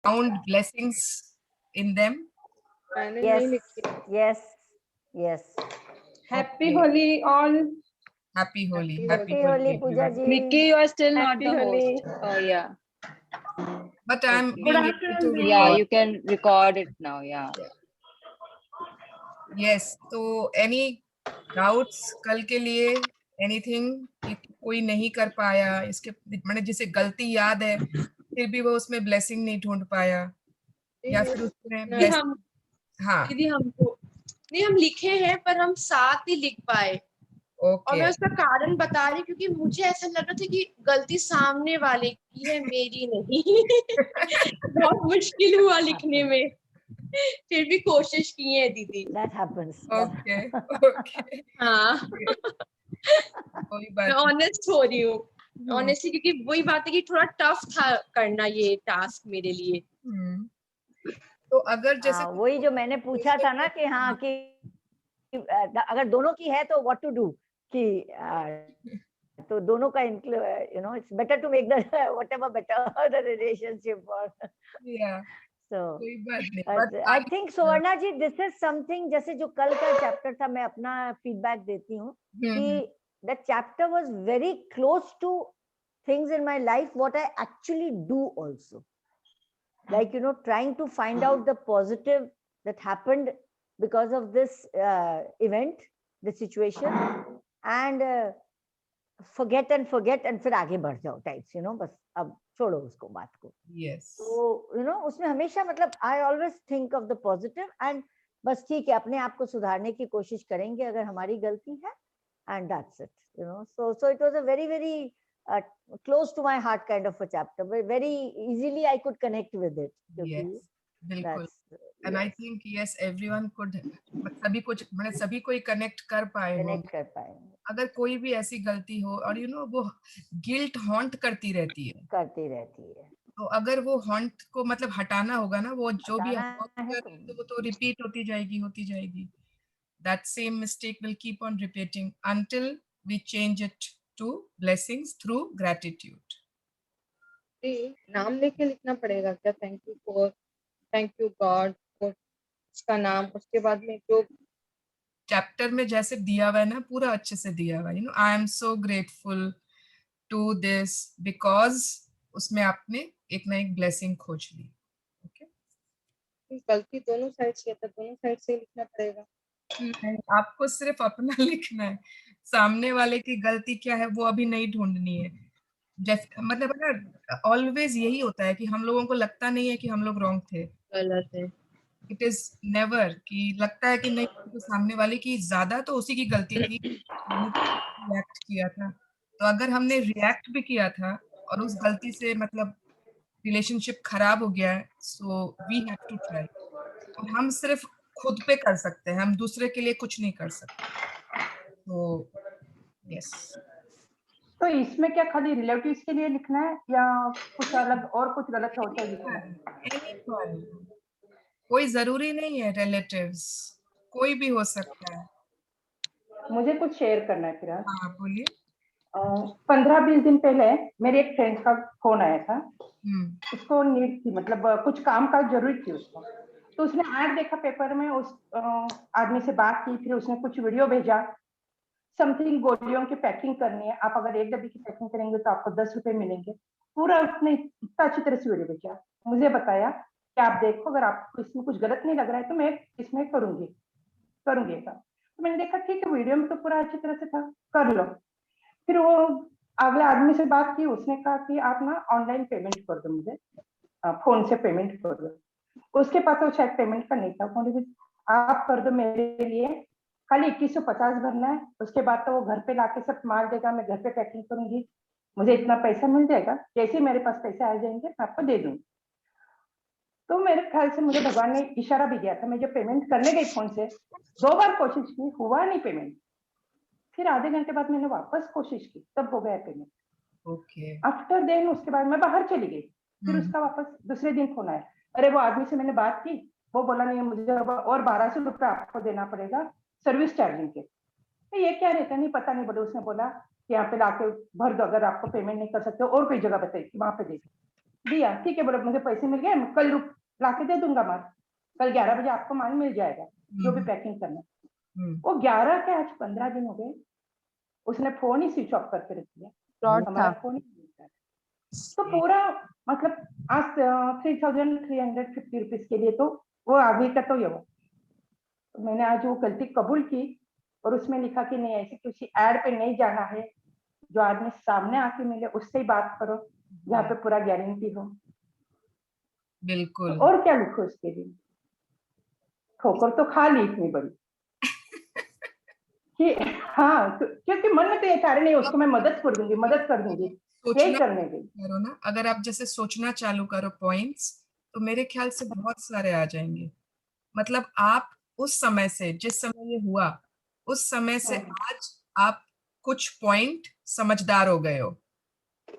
found blessings in them? मैंने Yes, नहीं लिखी। yes, yes. Happy Okay. Holi all. Happy Holi. Happy Happy Happy Holi, Holi, Pooja everyone. ji. Vicky, you are still not Happy the Holi. host. Oh yeah. But I'm Okay. being able afternoon, to Vicky. Yeah, record. you can record it now. Yeah. Yes. तो any doubts कल के लिए? Anything कि कोई नहीं कर पाया इसके मैंने जिसे गलती याद है फिर भी वो उसमें blessing नहीं ढूंढ पाया या फिर उसने नहीं, blessing हम हाँ दीदी हमको नहीं, हम लिखे हैं पर हम साथ नहीं लिख पाए। और ओके मैं उसका कारण बता रही हूँ क्योंकि मुझे ऐसा लग रहा था कि गलती सामने वाले की है, मेरी नहीं। बहुत मुश्किल हुआ लिखने में, फिर भी कोशिश की है दीदी। That happens. ओके ओके हाँ, कोई मैं बात नहीं ऑनेस्ट हो रही हूँ ऑनेस्टली, क्योंकि वही बात है कि थोड़ा टफ था करना ये टास्क मेरे लिए। तो अगर जैसे वही जो मैंने पूछा था ना कि हाँ कि अगर दोनों की है तो व्हाट टू डू कि तो दोनों का you know it's better to make the whatever better the relationship और या सो कोई बात नहीं but I think Suvarna ji this is something, जैसे जो कल का चैप्टर था, मैं अपना फीडबैक देती हूँ कि the chapter was very close to things in my life what I actually do also, like you know, trying to find out the positive that happened because of this event, the situation, and forget and फिर आगे बढ़ जाओ types, you know, बस अब छोड़ो उसको बात को। यस तो यू नो उसमें हमेशा मतलब I always think of the positive and बस ठीक है, अपने आप को सुधारने की कोशिश करेंगे अगर हमारी गलती है, and that's it, you know. So it was a very very close to my heart kind of a chapter, but very easily I could connect with it, yes बिल्कुल that's and I think yes everyone could सभी कुछ मैंने सभी कोई connect कर पाए हो connect कर पाएंगे, अगर कोई भी ऐसी गलती हो और यू नो वो गिल्ट हॉन्ट करती रहती है करती रहती है, तो अगर वो हॉन्ट को मतलब हटाना होगा ना, वो जो भी हम हटाना work है कर रहे हैं, तो वो तो रिपीट होती जाएगी that same mistake will keep on repeating until we change it to blessings through gratitude. नाम लेके लिखना पड़ेगा क्या? थैंक यू गॉड फॉर उसका नाम, उसके बाद में जो चैप्टर में जैसे दिया हुआ है ना, पूरा अच्छे से दिया हुआ है, you know, I am so grateful to this because उसमें आपने एक ना एक ब्लेसिंग खोज ली। ओके गलती दोनों साइड से है तो दोनों साइड से लिखना पड़ेगा। नहीं, आपको सिर्फ अपना लिखना है, सामने वाले की गलती क्या है वो अभी नहीं ढूंढनी है। जैसे मतलब ना ऑलवेज यही होता है कि हम लोगों को लगता नहीं है कि हम लोग रॉन्ग थे, गलत है। इट इज नेवर कि लगता है कि नहीं तो सामने वाले की ज्यादा तो उसी की गलती थी, रिएक्ट किया था। तो अगर हमने रिएक्ट भी किया था और उस गलती से मतलब रिलेशनशिप खराब हो गया है, so we have to try. और हम सिर्फ खुद पे कर सकते हैं, हम दूसरे के लिए कुछ नहीं कर सकते। तो यस तो इसमें क्या खाली रिलेटिव्स के लिए लिखना है या कुछ अलग और कुछ गलत हो तो लिखना है? एनीवन, कोई जरूरी नहीं है रिलेटिव्स, कोई भी हो सकता है। मुझे कुछ शेयर करना है फिर। हाँ बोलिए। 15-20 दिन पहले मेरे एक फ्रेंड का फोन आया था, उसको नीड थी, मतलब कुछ काम का जरूरत थी उसको, तो उसने ऐड देखा पेपर में, उस आदमी से बात की, फिर उसने कुछ वीडियो भेजा, समथिंग गोलियों की पैकिंग करनी है, आप अगर 1 डब्बी की पैकिंग करेंगे तो आपको 10 रुपए मिलेंगे, पूरा उसने इतना अच्छी तरह से वीडियो भेजा, मुझे बताया कि आप देखो, अगर आपको इसमें कुछ गलत नहीं लग रहा है तो मैं इसमें करूंगी तो मैंने देखा ठीक है, वीडियो में तो पूरा अच्छी तरह से था, कर लो। फिर वो अगले आदमी से बात की, उसने कहा कि आप ना ऑनलाइन पेमेंट कर दो, मुझे फोन से पेमेंट कर दो। उसके पास वो शायद पेमेंट का नहीं था, बोले आप कर दो मेरे लिए, खाली 2150 भरना है, उसके बाद तो वो घर पे लाके सब माल देगा, मैं घर पे पैकिंग करूंगी, मुझे इतना पैसा मिल जाएगा, जैसे मेरे पास पैसे आ जाएंगे मैं आपको दे दूंगी। तो मेरे ख्याल से मुझे भगवान ने इशारा भी दिया था, मैं जो पेमेंट करने गई फोन से 2 बार कोशिश की, हुआ नहीं पेमेंट, फिर आधे घंटे बाद मैंने वापस कोशिश की, तब हो गया पेमेंट। ओके आफ्टर देन उसके बाद मैं बाहर चली गई, फिर उसका वापस दूसरे दिन फोन आया, अरे वो आदमी से मैंने बात की, वो बोला नहीं मुझे और 1200 रुपये आपको देना पड़ेगा सर्विस चार्जिंग के। तो ये क्या रहता नहीं पता नहीं, बोले उसने बोला कि यहाँ पे लाके भर दो, अगर आपको पेमेंट नहीं कर सकते और कोई जगह बताइए वहां पे देखिए। दिया, ठीक है, बोला मुझे पैसे मिल गए, मैं कल ला के दे दूंगा माल, कल 11 बजे आपको माल मिल जाएगा, जो भी पैकिंग करना। वो 11 के आज 15 दिन हो गए, उसने फोन ही स्विच ऑफ करके रख दिया, फ्रॉड हमारा था। फोन ही नहीं मिलता। तो पूरा मतलब आज 3350 रुपीज के लिए तो वो आगे का तो ये हुआ। तो मैंने आज वो गलती कबूल की और उसमें लिखा कि नहीं, ऐसे किसी एड पे नहीं जाना है, जो आदमी सामने आके मिले उससे ही बात करो, जहाँ पे पूरा गारंटी हो। बिल्कुल। तो और क्या लिखो उसके लिए, ठोकर तो खा ली इतनी बड़ी कि हाँ, क्योंकि मन में तो ये कार्य नहीं, उसको मैं मदद कर दूंगी, यही सोचना करने गई। करो ना, अगर आप जैसे सोचना चालू करो पॉइंट्स, तो मेरे ख्याल से बहुत सारे आ जाएंगे। मतलब आप उस समय से, जिस समय ये हुआ, उस समय से आज आप कुछ पॉइंट समझदार हो गए हो,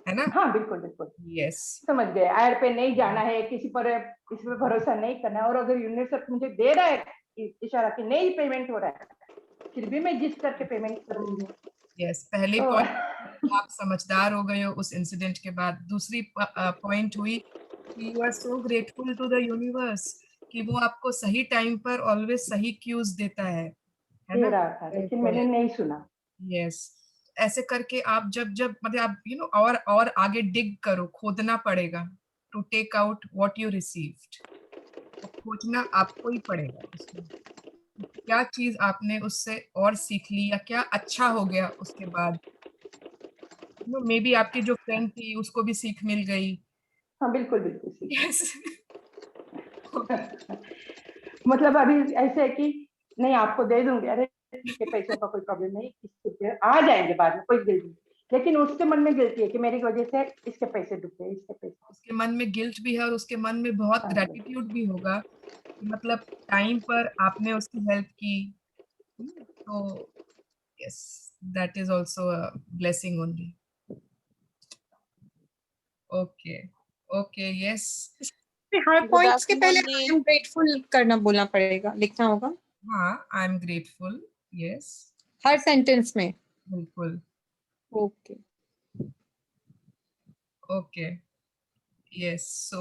है ना? हाँ बिल्कुल बिल्कुल, यस। समझ गए, एड पे नहीं जाना है, किसी पे भरोसा नहीं करना है। और अगर यूनिवर्सल मुझे दे रहा है इशारा कि नहीं पेमेंट हो रहा है, फिर भी मैं जिस करके पेमेंट करूंगी। यस, पहली तो पॉइंट आप समझदार हो गए हो उस इंसिडेंट के बाद। दूसरी पॉइंट हुई कि you are so grateful to the universe कि वो आपको सही टाइम पर ऑलवेज सही क्यूज देता है दे ना? रहा था, लेकिन मैंने नहीं सुना। यस। ऐसे करके आप जब जब मतलब आप और आगे डिग करो, खोदना पड़ेगा to take out what you received. खोजना आपको ही पड़ेगा उसमें, क्या चीज आपने उससे और सीख ली या क्या अच्छा हो गया उसके बाद। मे बी आपकी जो फ्रेंड थी उसको भी सीख मिल गई। हाँ बिल्कुल बिल्कुल सही। यस। मतलब अभी ऐसे है कि नहीं आपको दे दूंगी, अरे ठीक है, पैसों का कोई प्रॉब्लम नहीं, इसके आ जाएंगे बाद में, कोई गिल्ट नहीं। लेकिन उसके मन में गिल्टी है कि मेरी वजह से इसके पैसे डूबे, इसके पैसे। उसके मन में गिल्ट भी है और उसके मन में बहुत हाँ, ग्रेटिट्यूड भी होगा कि मतलब टाइम पर आपने उसकी हेल्प की। तो yes, that is also a blessing only. Okay, okay, yes. हर Good पॉइंट्स के पहले afternoon, आई जी। एम ग्रेटफुल करना बोलना पड़ेगा, लिखना होगा हाँ, आई एम ग्रेटफुल। यस, हर सेंटेंस में। बिल्कुल। Okay. Okay, yes. So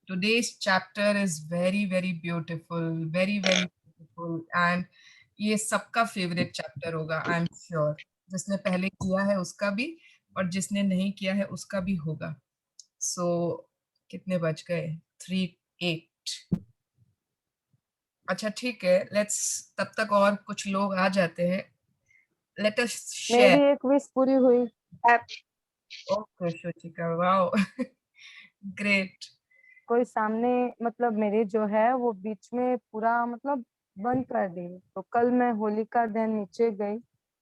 today's chapter is very, very beautiful, very, very beautiful, and ये सबका फेवरेट चैप्टर होगा, आई एम श्योर। जिसने पहले किया है उसका भी और जिसने नहीं किया है उसका भी होगा। सो कितने बज गए? 3:08। अच्छा ठीक है, लेट्स तब तक और कुछ लोग आ जाते हैं। Let us share. मेरी एक विश पूरी हुई। Okay Shrutika, wow. ग्रेट। कोई सामने मतलब मेरे जो है वो बीच में पूरा मतलब बंद कर दी। तो कल मैं होली का दिन नीचे गई,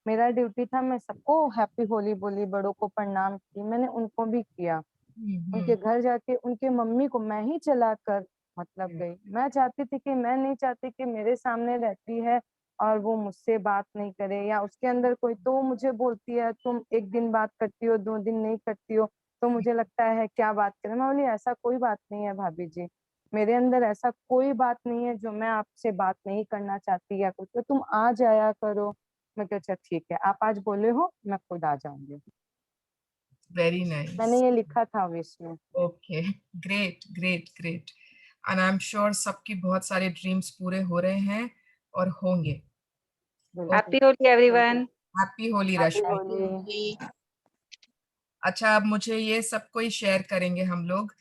मेरा ड्यूटी था, मैं सबको हैप्पी होली बोली, बड़ों को प्रणाम की, मैंने उनको भी किया। उनके घर जाके उनके मम्मी को मैं ही चला कर मतलब गई। मैं चाहती थी कि मैं नहीं चाहती कि मेरे सामने रहती है और वो मुझसे बात नहीं करे, या उसके अंदर कोई तो मुझे बोलती है तुम एक दिन बात करती हो 2 दिन नहीं करती हो, तो मुझे लगता है क्या बात करें। मैं बोली ऐसा कोई बात नहीं है भाभी जी, मेरे अंदर ऐसा कोई बात नहीं है जो मैं आपसे बात नहीं करना चाहती या कुछ, तो तुम आ जाया करो। मैं कहा अच्छा ठीक है, आप आज बोले हो मैं खुद आ जाऊंगी। Very nice. मैंने ये लिखा था विश में। Okay, great, great, great. And I am sure सबकी बहुत सारे ड्रीम्स पूरे हो रहे हैं और होंगे। Happy Holi, everyone. Happy Holi happy Rashmi. Holi. अच्छा, अब मुझे ये सब कोई शेयर करेंगे हम लोग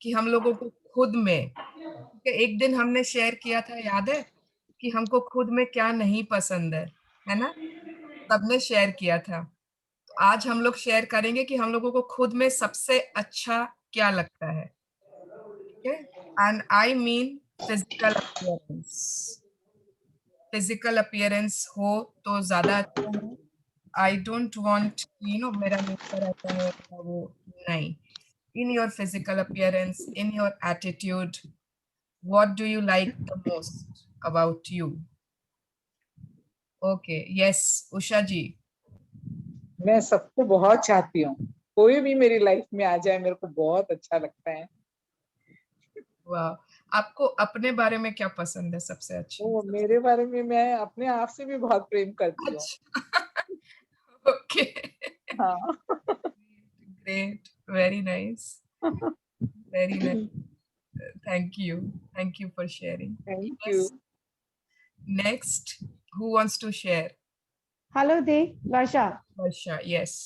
कि हम लोगों को खुद में, क्योंकि एक दिन हमने शेयर किया था, याद है कि हमको खुद में क्या नहीं पसंद है ना? सबने शेयर किया था। तो आज हम लोग शेयर करेंगे कि हम लोगों को खुद में सबसे अच्छा क्या लगता है। And I mean physical appearance. Physical appearance हो तो ज्यादा अच्छा है। आई डोंट वांट मेरा नेचर ऐसा है ऐसा वो, नहीं। In your physical appearance, in your attitude, what do you like the most about you? Okay, yes, Usha ji. मैं सबको बहुत चाहती हूँ, कोई भी मेरी लाइफ में आ जाए मेरे को बहुत अच्छा लगता है। वाह, आपको अपने बारे में क्या पसंद है सबसे अच्छा? वो मेरे बारे में, मैं अपने आप से भी बहुत प्रेम करती हूँ। अच्छा। ओके, हाँ। Great, very nice. Very nice. Thank you. Thank you for sharing. Thank Yes. you. Next, who wants to share? Hello the, Varsha. Varsha, yes.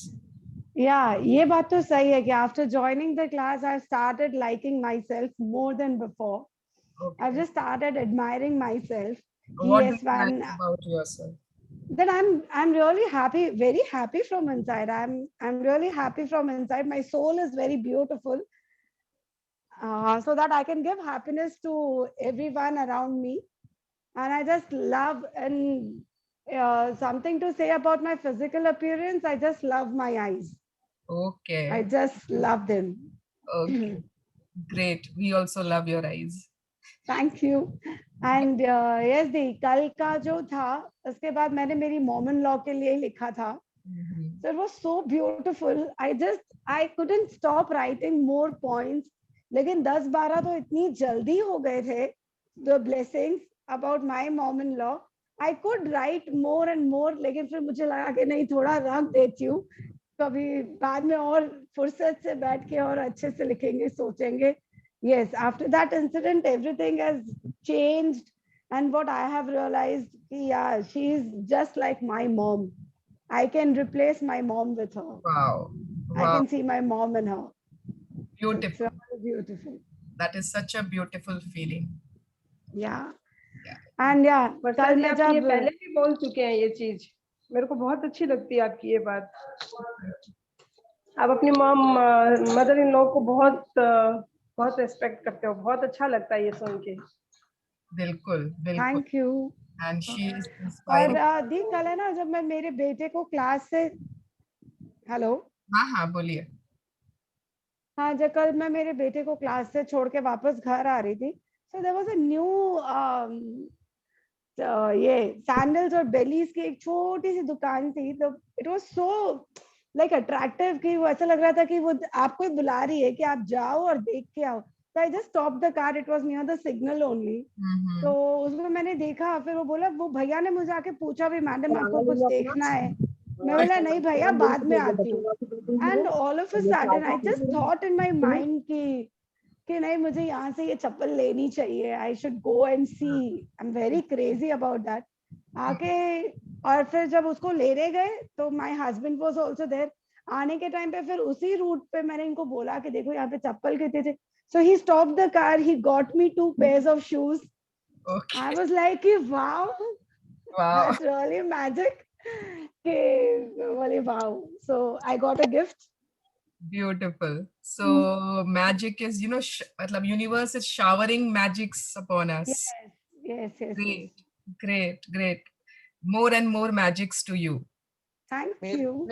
Yeah, ये बात तो सही है कि after joining the class, I've started liking myself more than before. Okay. I've just started admiring myself. What Yes, do you when like about yourself? that I'm really happy, very happy from inside. I'm really happy from inside. My soul is very beautiful, so that I can give happiness to everyone around me. And I just love, and something to say about my physical appearance, I just love my eyes. Okay. I just love them. Okay. Great. We also love your eyes. Thank you. And yes दी, कल का जो था उसके बाद मैंने मेरी mom-in-law के लिए लिखा था. So it was so beautiful. I couldn't stop writing more points. लेकिन 10-12 तो इतनी जल्दी हो गए थे. The blessings about my mom-in-law. I could write more and more, लेकिन फिर मुझे लगा कि नहीं, थोड़ा रख देती हूँ. कभी बाद में और फुर्सत से बैठ के और अच्छे से लिखेंगे, सोचेंगे. Yes, after that incident, everything has changed. And what I have realized, yeah, she is just like my mom. I can replace my mom with her. Wow. I can see my mom in her. Beautiful. It's really beautiful. That is such a beautiful feeling. Yeah. And yeah, कल मैं जब ये पहले भी बोल चुके हैं ये चीज, मेरे को बहुत अच्छी लगती है आपकी ये बात. आप अपनी मदर इन लॉ को बहुत रेस्पेक्ट करते हो. बहुत अच्छा लगता है ये सुन के. बिल्कुल, बिल्कुल. Thank you. And she is inspiring. और दी, कल है ना जब मैं मेरे बेटे को क्लास से, हेलो, हाँ बोलिए. हाँ, जब कल मैं मेरे बेटे को क्लास से छोड़ के वापस घर आ रही थी, so there was a new ये सैंडल्स और बेलीज की एक छोटी सी दुकान थी. तो it was so like attractive कि वो ऐसा लग रहा था कि वो आपको ही बुला रही है कि आप जाओ और देख के आओ. So I just stopped the car. It was near the signal only. तो उसमें मैंने देखा, फिर वो बोला, वो भैया ने मुझे आके पूछा भी, मैडम आपको कुछ देखना है? मैं बोला नहीं भैया, बाद में आती हूँ. And all of a sudden I just thought in my mind कि नहीं, मुझे यहाँ से ये चप्पल लेनी चाहिए. I should go and see. I'm very crazy about that. आके और फिर जब उसको लेने गए तो my husband was also there. आने के टाइम पे फिर उसी रूट पे मैंने इनको बोला कि देखो यहाँ पे चप्पल कितने थे. So he stopped the car. He got me 2 pairs of shoes. Okay. I was like, wow, that's really magic. Wow. So I got a gift. Beautiful. So magic is, matlab universe is showering magics upon us. Yes. Great. More and more magics to you. Thank you.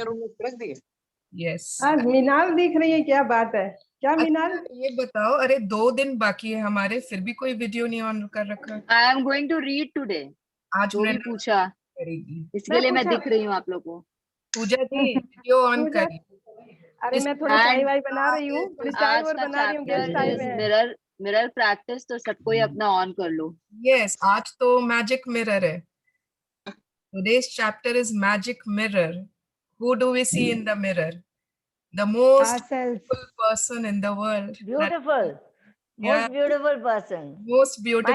Yes. आज मीनाल दिख रही है, क्या बात है? क्या मीनाल? ये बताओ, अरे 2 दिन बाकी है हमारे, फिर भी कोई वीडियो नहीं ऑन कर रखा. I am going to read today. आज जो भी पूछा करेगी. इसके लिए मैं दिख रही हूँ आप लोगों को. पूजा जी वीडियो ऑन करी. अरे मैं थोड़ी चाय वाय बना रही हूँ, थोड़ी चाय और बना रही हूँ. गेस्ट आए हुए हैं. मिरर प्रैक्टिस, तो सबको ही अपना ऑन कर लो. Yes, आज तो मैजिक मिरर है. Today's chapter is magic mirror. Who do we see in the mirror? The most beautiful person in the world. Beautiful. Most beautiful person. Most beautiful.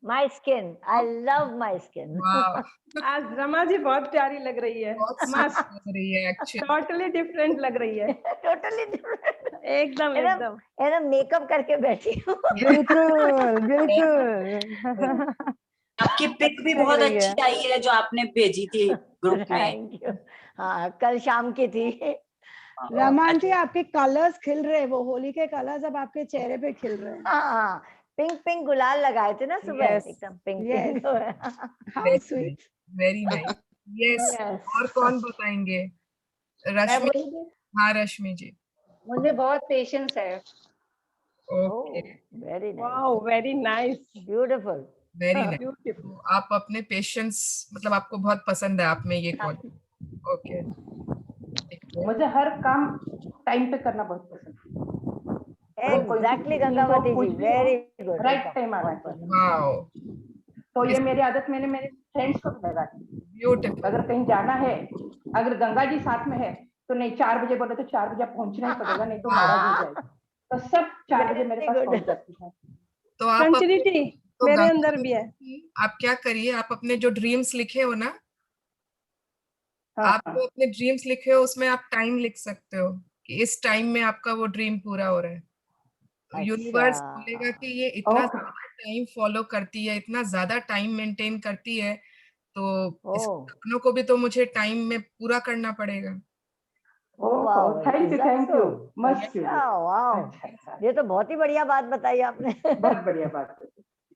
My skin. I love my skin. Wow. आज रमा जी बहुत प्यारी लग रही है. मस्त लग रही है actually. Totally different लग रही है. Totally different. एकदम मेकअप करके बैठी हूँ. बिल्कुल. आपकी पिक भी बहुत अच्छी आई है जो आपने भेजी थी ग्रुप में. Thank you. हाँ, कल शाम की थी. रमान जी, आपके कलर्स खिल रहे हैं, वो होली के कलर्स अब आपके चेहरे पे खिल रहे हैं. हाँ, पिंक गुलाल लगाए थे ना सुबह. एकदम pink. How sweet. Very nice. Yes. और कौन बताएंगे? रश्मि. हाँ रश्मि जी. मुझे बहुत पेशेंस है. Okay. Very nice. Wow, very nice. Beautiful. Very nice. आप अपने पेशेंस, मतलब आपको बहुत पसंद है आप में ये क्वालिटी. ओके. मुझे हर काम टाइम पे करना बहुत पसंद है. एग्जैक्टली गंगावती जी, वेरी गुड. राइट टाइम आना. वाओ. तो ये मेरी आदत मैंने मेरे फ्रेंड्स को भी लगा दी. ब्यूटीफुल. अगर कहीं जाना है, अगर गंगा जी साथ में है तो नहीं, 4 बजे बोले तो 4 बजे पहुंचना ही पड़ेगा, नहीं तो नाराज हो जाएगा. तो सब 4 बजे मेरे पास Very good. पहुंच जाती है। तो आप पंचुअलिटी तो मेरे गाना अंदर भी है। आप क्या करिए, आप अपने जो ड्रीम्स लिखे हो ना, हाँ आप जो अपने ड्रीम्स लिखे हो उसमें आप टाइम लिख सकते हो कि इस टाइम में आपका वो ड्रीम पूरा हो रहा है। तो यूनिवर्स बोलेगा कि ये इतना ओके। टाइम फॉलो करती है, इतना ज्यादा टाइम मेंटेन करती है, तो इस Oh, सपनों को भी तो मुझे टाइम में पूरा करना पड़ेगा। wow. Thank Is you, that thank you, so? मस्त अच्छा, wow. अच्छा, ये तो बहुत ही बढ़िया बात बताई आपने। बहुत बढ़िया बात है।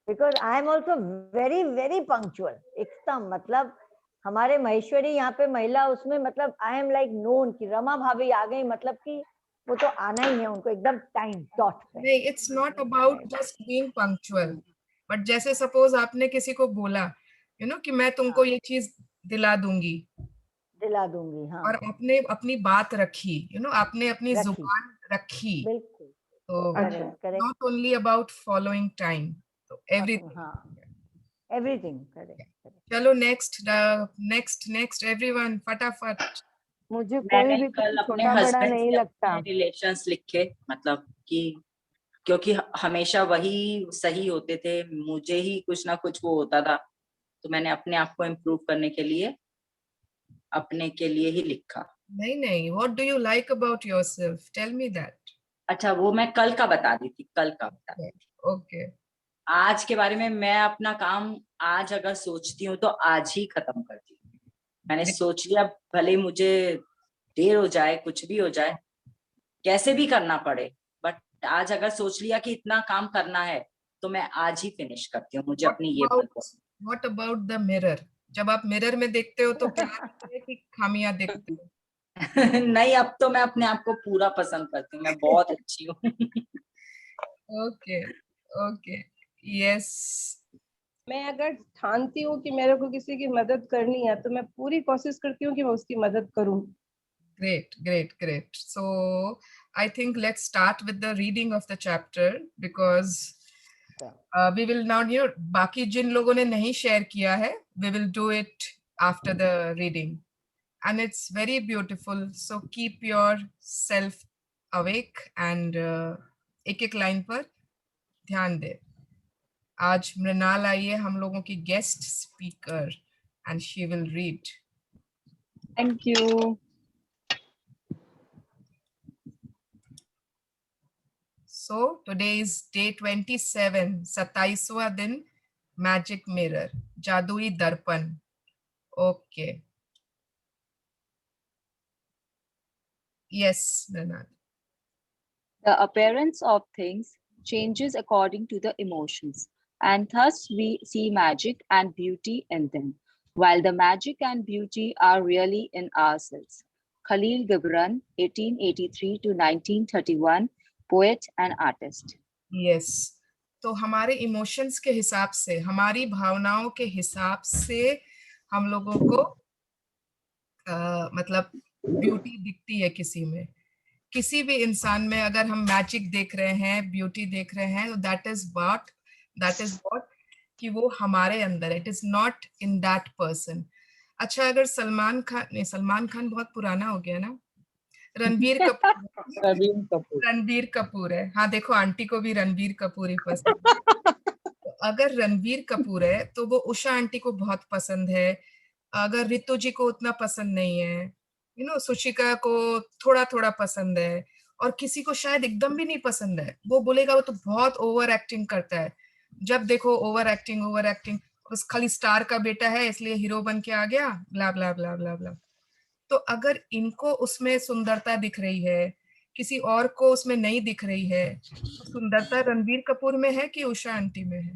Because I am also very very punctual. एकदम मतलब हमारे महेश्वरी यहाँ पे महिला उसमें मतलब I am like known कि रमा भाभी आ गई, मतलब कि वो तो आना ही है उनको एकदम टाइम डॉट पे। नहीं, it's not about just being punctual, but जैसे सपोज आपने किसी को बोला कि मैं तुमको ये चीज दिला दूंगी, दिला दूंगी, हाँ, और आपने अपनी बात रखी, आपने अपनी रखी, जुबान रखी, बिल्कुल, तो correct correct, not only about following time, तो एवरीथिंग। हाँ, एवरीथिंग करेक्ट करेक्ट। चलो नेक्स्ट नेक्स्ट नेक्स्ट एवरीवन फटाफट। मुझे कोई मैंने भी कल कुछ अपने छोटा बड़ा हस्बैंड नहीं से लगता। अपने रिलेशंस लिखे, मतलब कि क्योंकि हमेशा वही सही होते थे, मुझे ही कुछ ना कुछ वो होता था, तो मैंने अपने आप को इम्प्रूव करने के लिए अपने के लिए ही लिखा। नहीं नहीं, what do you like about yourself, tell me that. अच्छा, वो मैं कल का बता दी थी, कल का बता दी थी। ओके। आज के बारे में, मैं अपना काम आज अगर सोचती हूँ तो आज ही खत्म करती हूँ। मैंने सोच लिया, भले मुझे देर हो जाए, कुछ भी हो जाए, कैसे भी करना पड़े, बट आज अगर सोच लिया कि इतना काम करना है तो मैं आज ही फिनिश करती हूँ। मुझे अपनी ये व्हाट अबाउट द मिरर, जब आप मिरर में देखते हो तो क्या देखते हैं कि खामियां देखते हो? नहीं, अब तो मैं अपने आप को पूरा पसंद करती हूँ, मैं बहुत अच्छी हूँ। Okay okay, yes. मैं अगर ठानती हूँ कि मेरे को किसी की मदद करनी है तो मैं पूरी कोशिश करती हूँ कि मैं उसकी मदद करूँ। Great, great, great. So I think let's start with the reading of the chapter because we will now, बाकी जिन लोगों ने नहीं शेयर किया है, we will do it after the reading. And it's very beautiful. So keep yourself awake and एक एक line पर ध्यान दे। आज मृणाल आई है हम लोगों की guest speaker and she will read. Thank you. So today is day 27, 27वां दिन, मैजिक मिरर, जादुई दर्पण। Okay, yes Mrinal. The appearance of things changes according to the emotions, and thus we see magic and beauty in them, while the magic and beauty are really in ourselves. Khalil Gibran, 1883 to 1931, poet and artist. Yes, तो हमारे emotions के हिसाब से, हमारी भावनाओं के हिसाब से हम लोगों को मतलब ब्यूटी दिखती है किसी में, किसी भी इंसान में। अगर हम मैजिक देख रहे हैं, ब्यूटी देख रहे हैं, तो दैट इज व्हाट कि वो हमारे अंदर है, it is not in that person. अच्छा, अगर सलमान खान बहुत पुराना हो गया ना, रणबीर कपूर रणबीर कपूर है। हाँ देखो, आंटी को भी रणबीर कपूर ही पसंद है। तो अगर रणबीर कपूर है तो वो उषा आंटी को बहुत पसंद है। अगर रितु जी को उतना पसंद नहीं है, सुशिका को थोड़ा थोड़ा पसंद है, और किसी को शायद एकदम भी नहीं पसंद है, वो बोलेगा वो तो बहुत ओवर एक्टिंग करता है। जब देखो ओवर एक्टिंग, उस खाली स्टार का बेटा है इसलिए हीरो बन के आ गया, ब्ला ब्ला ब्ला ब्ला ब्ला। तो अगर इनको उसमें सुंदरता दिख रही है, किसी और को उसमें नहीं दिख रही है, तो सुंदरता रणबीर कपूर में है कि उषा आंटी में है?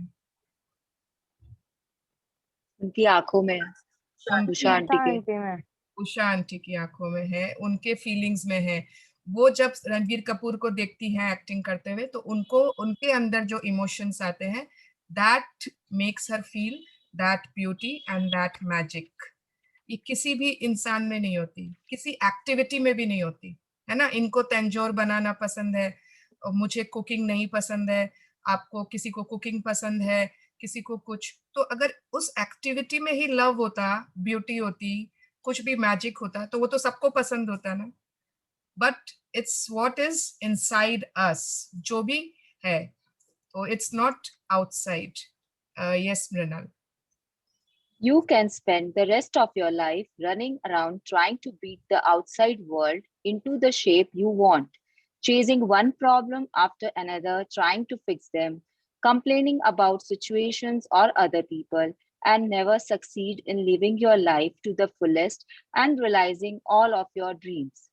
उनकी आंखों में, उषा आंटी के, उषा आंटी की आंखों में है, उनके फीलिंग्स में है। वो जब रणबीर कपूर को देखती हैं एक्टिंग करते हुए, तो उनको उनके अंदर जो इमोशंस आते हैं, that makes her feel that beauty and that magic. ये किसी भी इंसान में नहीं होती, किसी एक्टिविटी में भी नहीं होती, है ना। इनको तंजोर बनाना पसंद है, और मुझे कुकिंग नहीं पसंद है, आपको किसी को कुकिंग पसंद है, किसी को कुछ। तो अगर उस एक्टिविटी में ही लव होता, ब्यूटी होती, कुछ भी मैजिक होता, तो वो तो सबको पसंद होता ना। but it's what is inside us, जो भी है, so it's not outside. Yes, Mrinal. You can spend the rest of your life running around trying to beat the outside world into the shape you want, chasing one problem after another, trying to fix them, complaining about situations or other people, and never succeed in living your life to the fullest and realizing all of your dreams.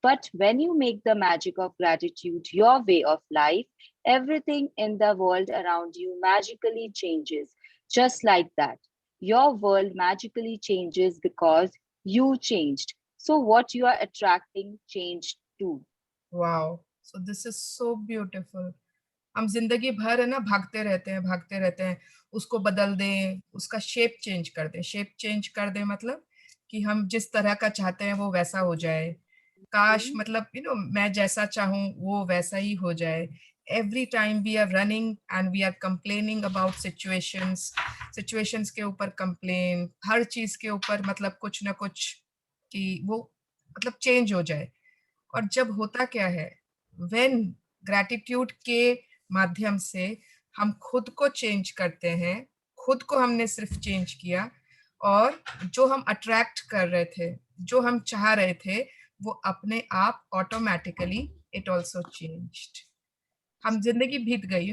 But when you make the magic of gratitude your way of life, everything in the world around you magically changes, just like that. Your world magically changes because you changed. So, what you are attracting changed too. Wow, so this is so beautiful. हम जिंदगी भर है ना भागते रहते हैं, उसको बदल दें, उसका शेप चेंज कर दें। शेप चेंज कर दें मतलब कि हम जिस तरह का चाहते हैं वो वैसा हो जाए। काश मतलब मैं जैसा चाहूँ वो वैसा ही हो जाए। Every time we are running and we are complaining about situations के ऊपर कंप्लेन, हर चीज के ऊपर मतलब कुछ ना कुछ कि वो मतलब चेंज हो जाए। और जब होता क्या है, व्हेन ग्रैटिट्यूड के माध्यम से हम खुद को चेंज करते हैं, खुद को हमने सिर्फ चेंज किया, और जो हम अट्रैक्ट कर रहे थे, जो हम चाह रहे थे, वो अपने आप ऑटोमेटिकली इट आल्सो चेंज्ड। हम जिंदगी बीत गई,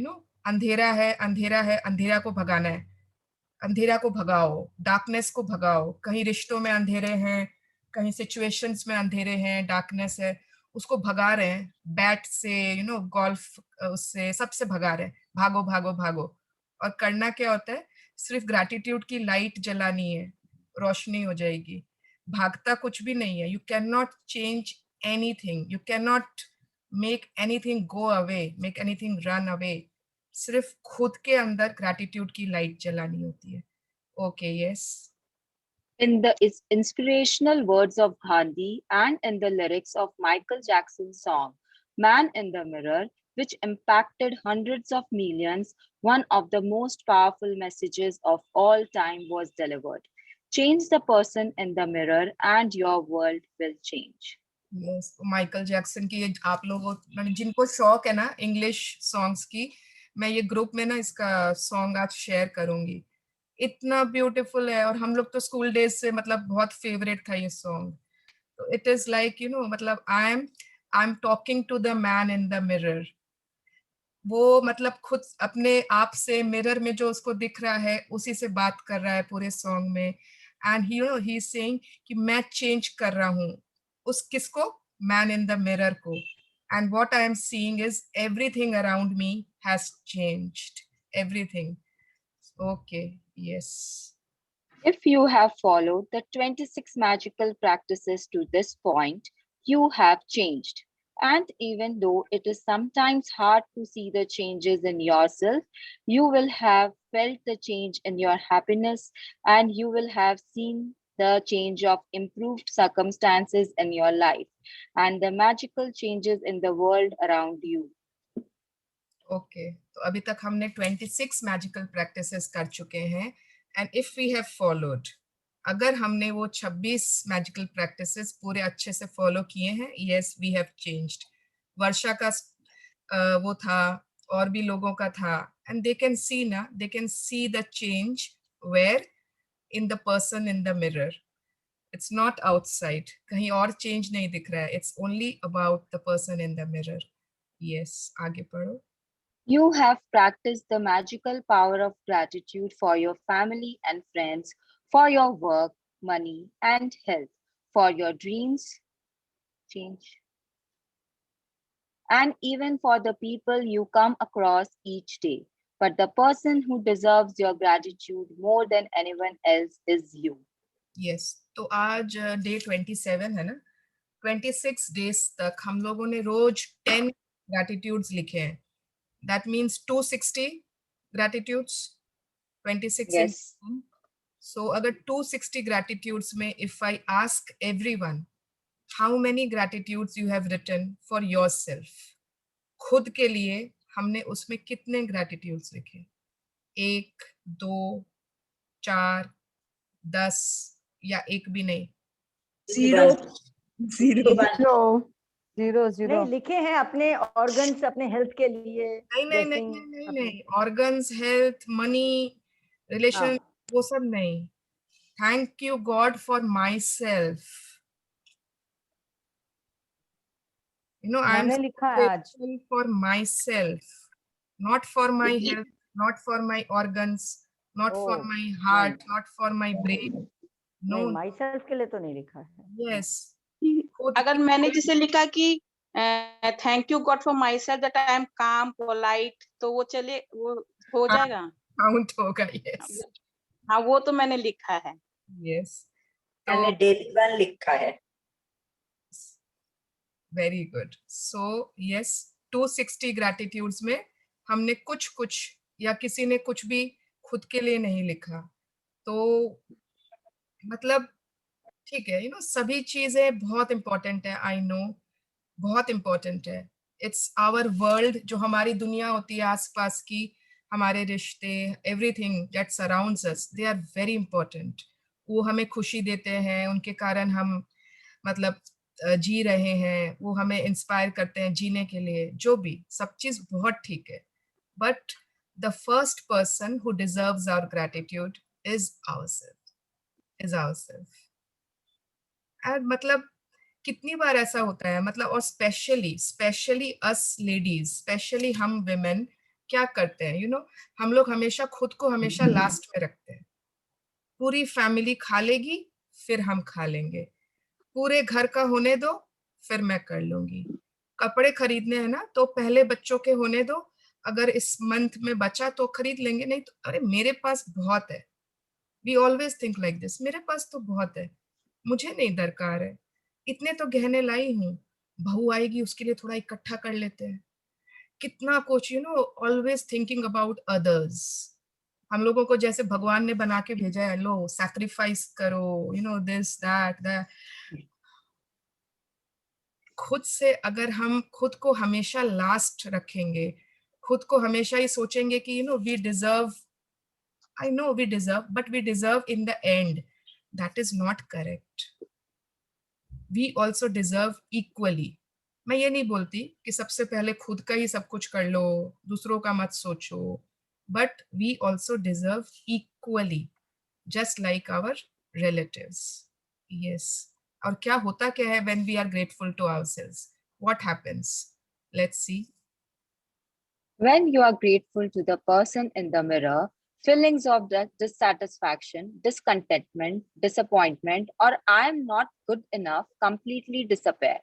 अंधेरा है, अंधेरा है, अंधेरा को भगाना है, अंधेरा को भगाओ, डार्कनेस को भगाओ। कहीं रिश्तों में अंधेरे हैं, कहीं सिचुएशंस में अंधेरे हैं, डार्कनेस है, उसको भगा रहे हैं बैट से, गोल्फ उससे, सबसे भगा रहे हैं, भागो भागो भागो। और करना क्या होता है, सिर्फ ग्रैटिट्यूड की लाइट जलानी है, रोशनी हो जाएगी। भागता कुछ भी नहीं है। You can not change anything, you can not make anything go away, make anything run away. सिर्फ खुद के अंदर ग्रैटिट्यूड की लाइट जलानी होती है। Okay, yes. In the inspirational words of Gandhi and in the lyrics of Michael Jackson's song Man in the Mirror, which impacted hundreds of millions, one of the most powerful messages of all time was delivered. Change the person in the mirror and your world will change. Yes, Michael Jackson की आप लोगों जिनको शौक है ना English songs की, मैं ये ग्रुप में ना इसका सॉन्ग आज शेयर करूंगी। इतना ब्यूटीफुल है, और हम लोग तो स्कूल डेज से मतलब बहुत फेवरेट था ये सॉन्ग। तो इट इज लाइक मतलब I am talking to the man in the mirror. वो मतलब खुद अपने आप से मिरर में जो उसको दिख रहा है उसी से बात कर रहा है पूरे सॉन्ग में। एंड ही इज सेइंग कि मैं चेंज कर रहा हूँ उस किसको, मैन इन द मिरर को। And what I am seeing is everything around me has changed, everything. Okay, yes. If you have followed the 26 magical practices to this point, you have changed. And even though it is sometimes hard to see the changes in yourself, you will have felt the change in your happiness and you will have seen the change of improved circumstances in your life and the magical changes in the world around you. Okay, तो अभी तक हमने 26 magical practices कर चुके हैं। And if we have followed, अगर हमने वो 26 मैजिकल प्रैक्टिसेस पूरे अच्छे से फॉलो किए हैं, यस वी हैव चेंज्ड। वर्षा का वो था, और भी लोगों का था, एंड दे कैन सी ना, they can see the change where in the person in the mirror. It's not outside, कहीं और चेंज नहीं दिख रहा है, it's only about the person in the mirror. Yes, आगे पढ़ो। You have practiced the magical power of gratitude for your family and friends, for your work, money, and health, for your dreams, change, and even for the people you come across each day. But the person who deserves your gratitude more than anyone else is you. Yes, तो आज day 27 है ना। 26 days तक हम लोगों ने रोज 10 ग्रैटिट्यूड्स लिखे हैं। That means 260 gratitudes, 26 Yes. in 10. So अगर 260 gratitudes में if I ask everyone how many gratitudes you have written for yourself, खुद के लिए हमने उसमें कितने gratitudes लिखे? 1, 2, 4, 10 या एक भी नहीं? Zero. 0 नहीं 0 लिखे हैं अपने ऑर्गन्स, अपने हेल्थ के लिए, नहीं नहीं नहीं blessing, नहीं नहीं अपने नहीं, ऑर्गन्स, हेल्थ, मनी, रिलेशन, वो सब नहीं. Thank you God for my self. You know, I am मैंने so लिखा है आज. grateful for myself, not for my health, not for my organs, not for Oh, my heart, नहीं not for my brain. No, नहीं, my self के लिए तो नहीं लिखा है. yes. अगर मैंने जिसे लिखा कि thank you God for my self that I am काम पोलाइट, तो वो चले, वो हो हाँ, जाएगा. काउंट होगा. yes. हाँ, वो तो मैंने लिखा है. yes. मैंने तो डेली वन लिखा है. Very good. सो यस, 260 ग्रैटिट्यूड्स में हमने कुछ कुछ या किसी ने कुछ भी खुद के लिए नहीं लिखा. तो मतलब ठीक है, सभी चीजें बहुत इंपॉर्टेंट है. आई नो, बहुत इंपॉर्टेंट है. इट्स आवर वर्ल्ड, जो हमारी दुनिया होती है आसपास की, हमारे रिश्ते, everything that surrounds us, they are very important. वो हमें खुशी देते हैं, उनके कारण हम मतलब जी रहे हैं, वो हमें इंस्पायर करते हैं जीने के लिए. जो भी, सब चीज बहुत ठीक है, but the first person who deserves our gratitude is ourselves. And मतलब कितनी बार ऐसा होता है, मतलब, और स्पेशली अस लेडीज, स्पेशली हम विमेन क्या करते हैं, हम लोग हमेशा खुद को हमेशा लास्ट में रखते हैं. पूरी फैमिली खा लेगी, फिर हम खा लेंगे. पूरे घर का होने दो, फिर मैं कर लूंगी. कपड़े खरीदने हैं ना, तो पहले बच्चों के होने दो, अगर इस मंथ में बचा तो खरीद लेंगे, नहीं तो अरे मेरे पास बहुत है. We always think like this, मेरे पास तो बहुत है, मुझे नहीं दरकार है, इतने तो गहने लाई हूँ, बहू आएगी उसके लिए थोड़ा इकट्ठा कर लेते हैं. कितना कुछ, ऑलवेज थिंकिंग अबाउट अदर्स. हम लोगों को जैसे भगवान ने बना के भेजा है, लो सैक्रिफाइस करो, दिस दैट. खुद से अगर हम खुद को हमेशा लास्ट रखेंगे, खुद को हमेशा ही सोचेंगे कि we deserve, I know we deserve, but we deserve in the end. That is not correct. We also deserve equally. मैं ये नहीं बोलती कि सबसे पहले खुद का ही सब कुछ कर लो, दूसरों का मत सोचो. But we also deserve equally, just like our relatives. Yes. और क्या होता क्या है when we are grateful to ourselves? What happens? Let's see. When you are grateful to the person in the mirror, feelings of dissatisfaction, discontentment, disappointment, or I am not good enough completely disappear.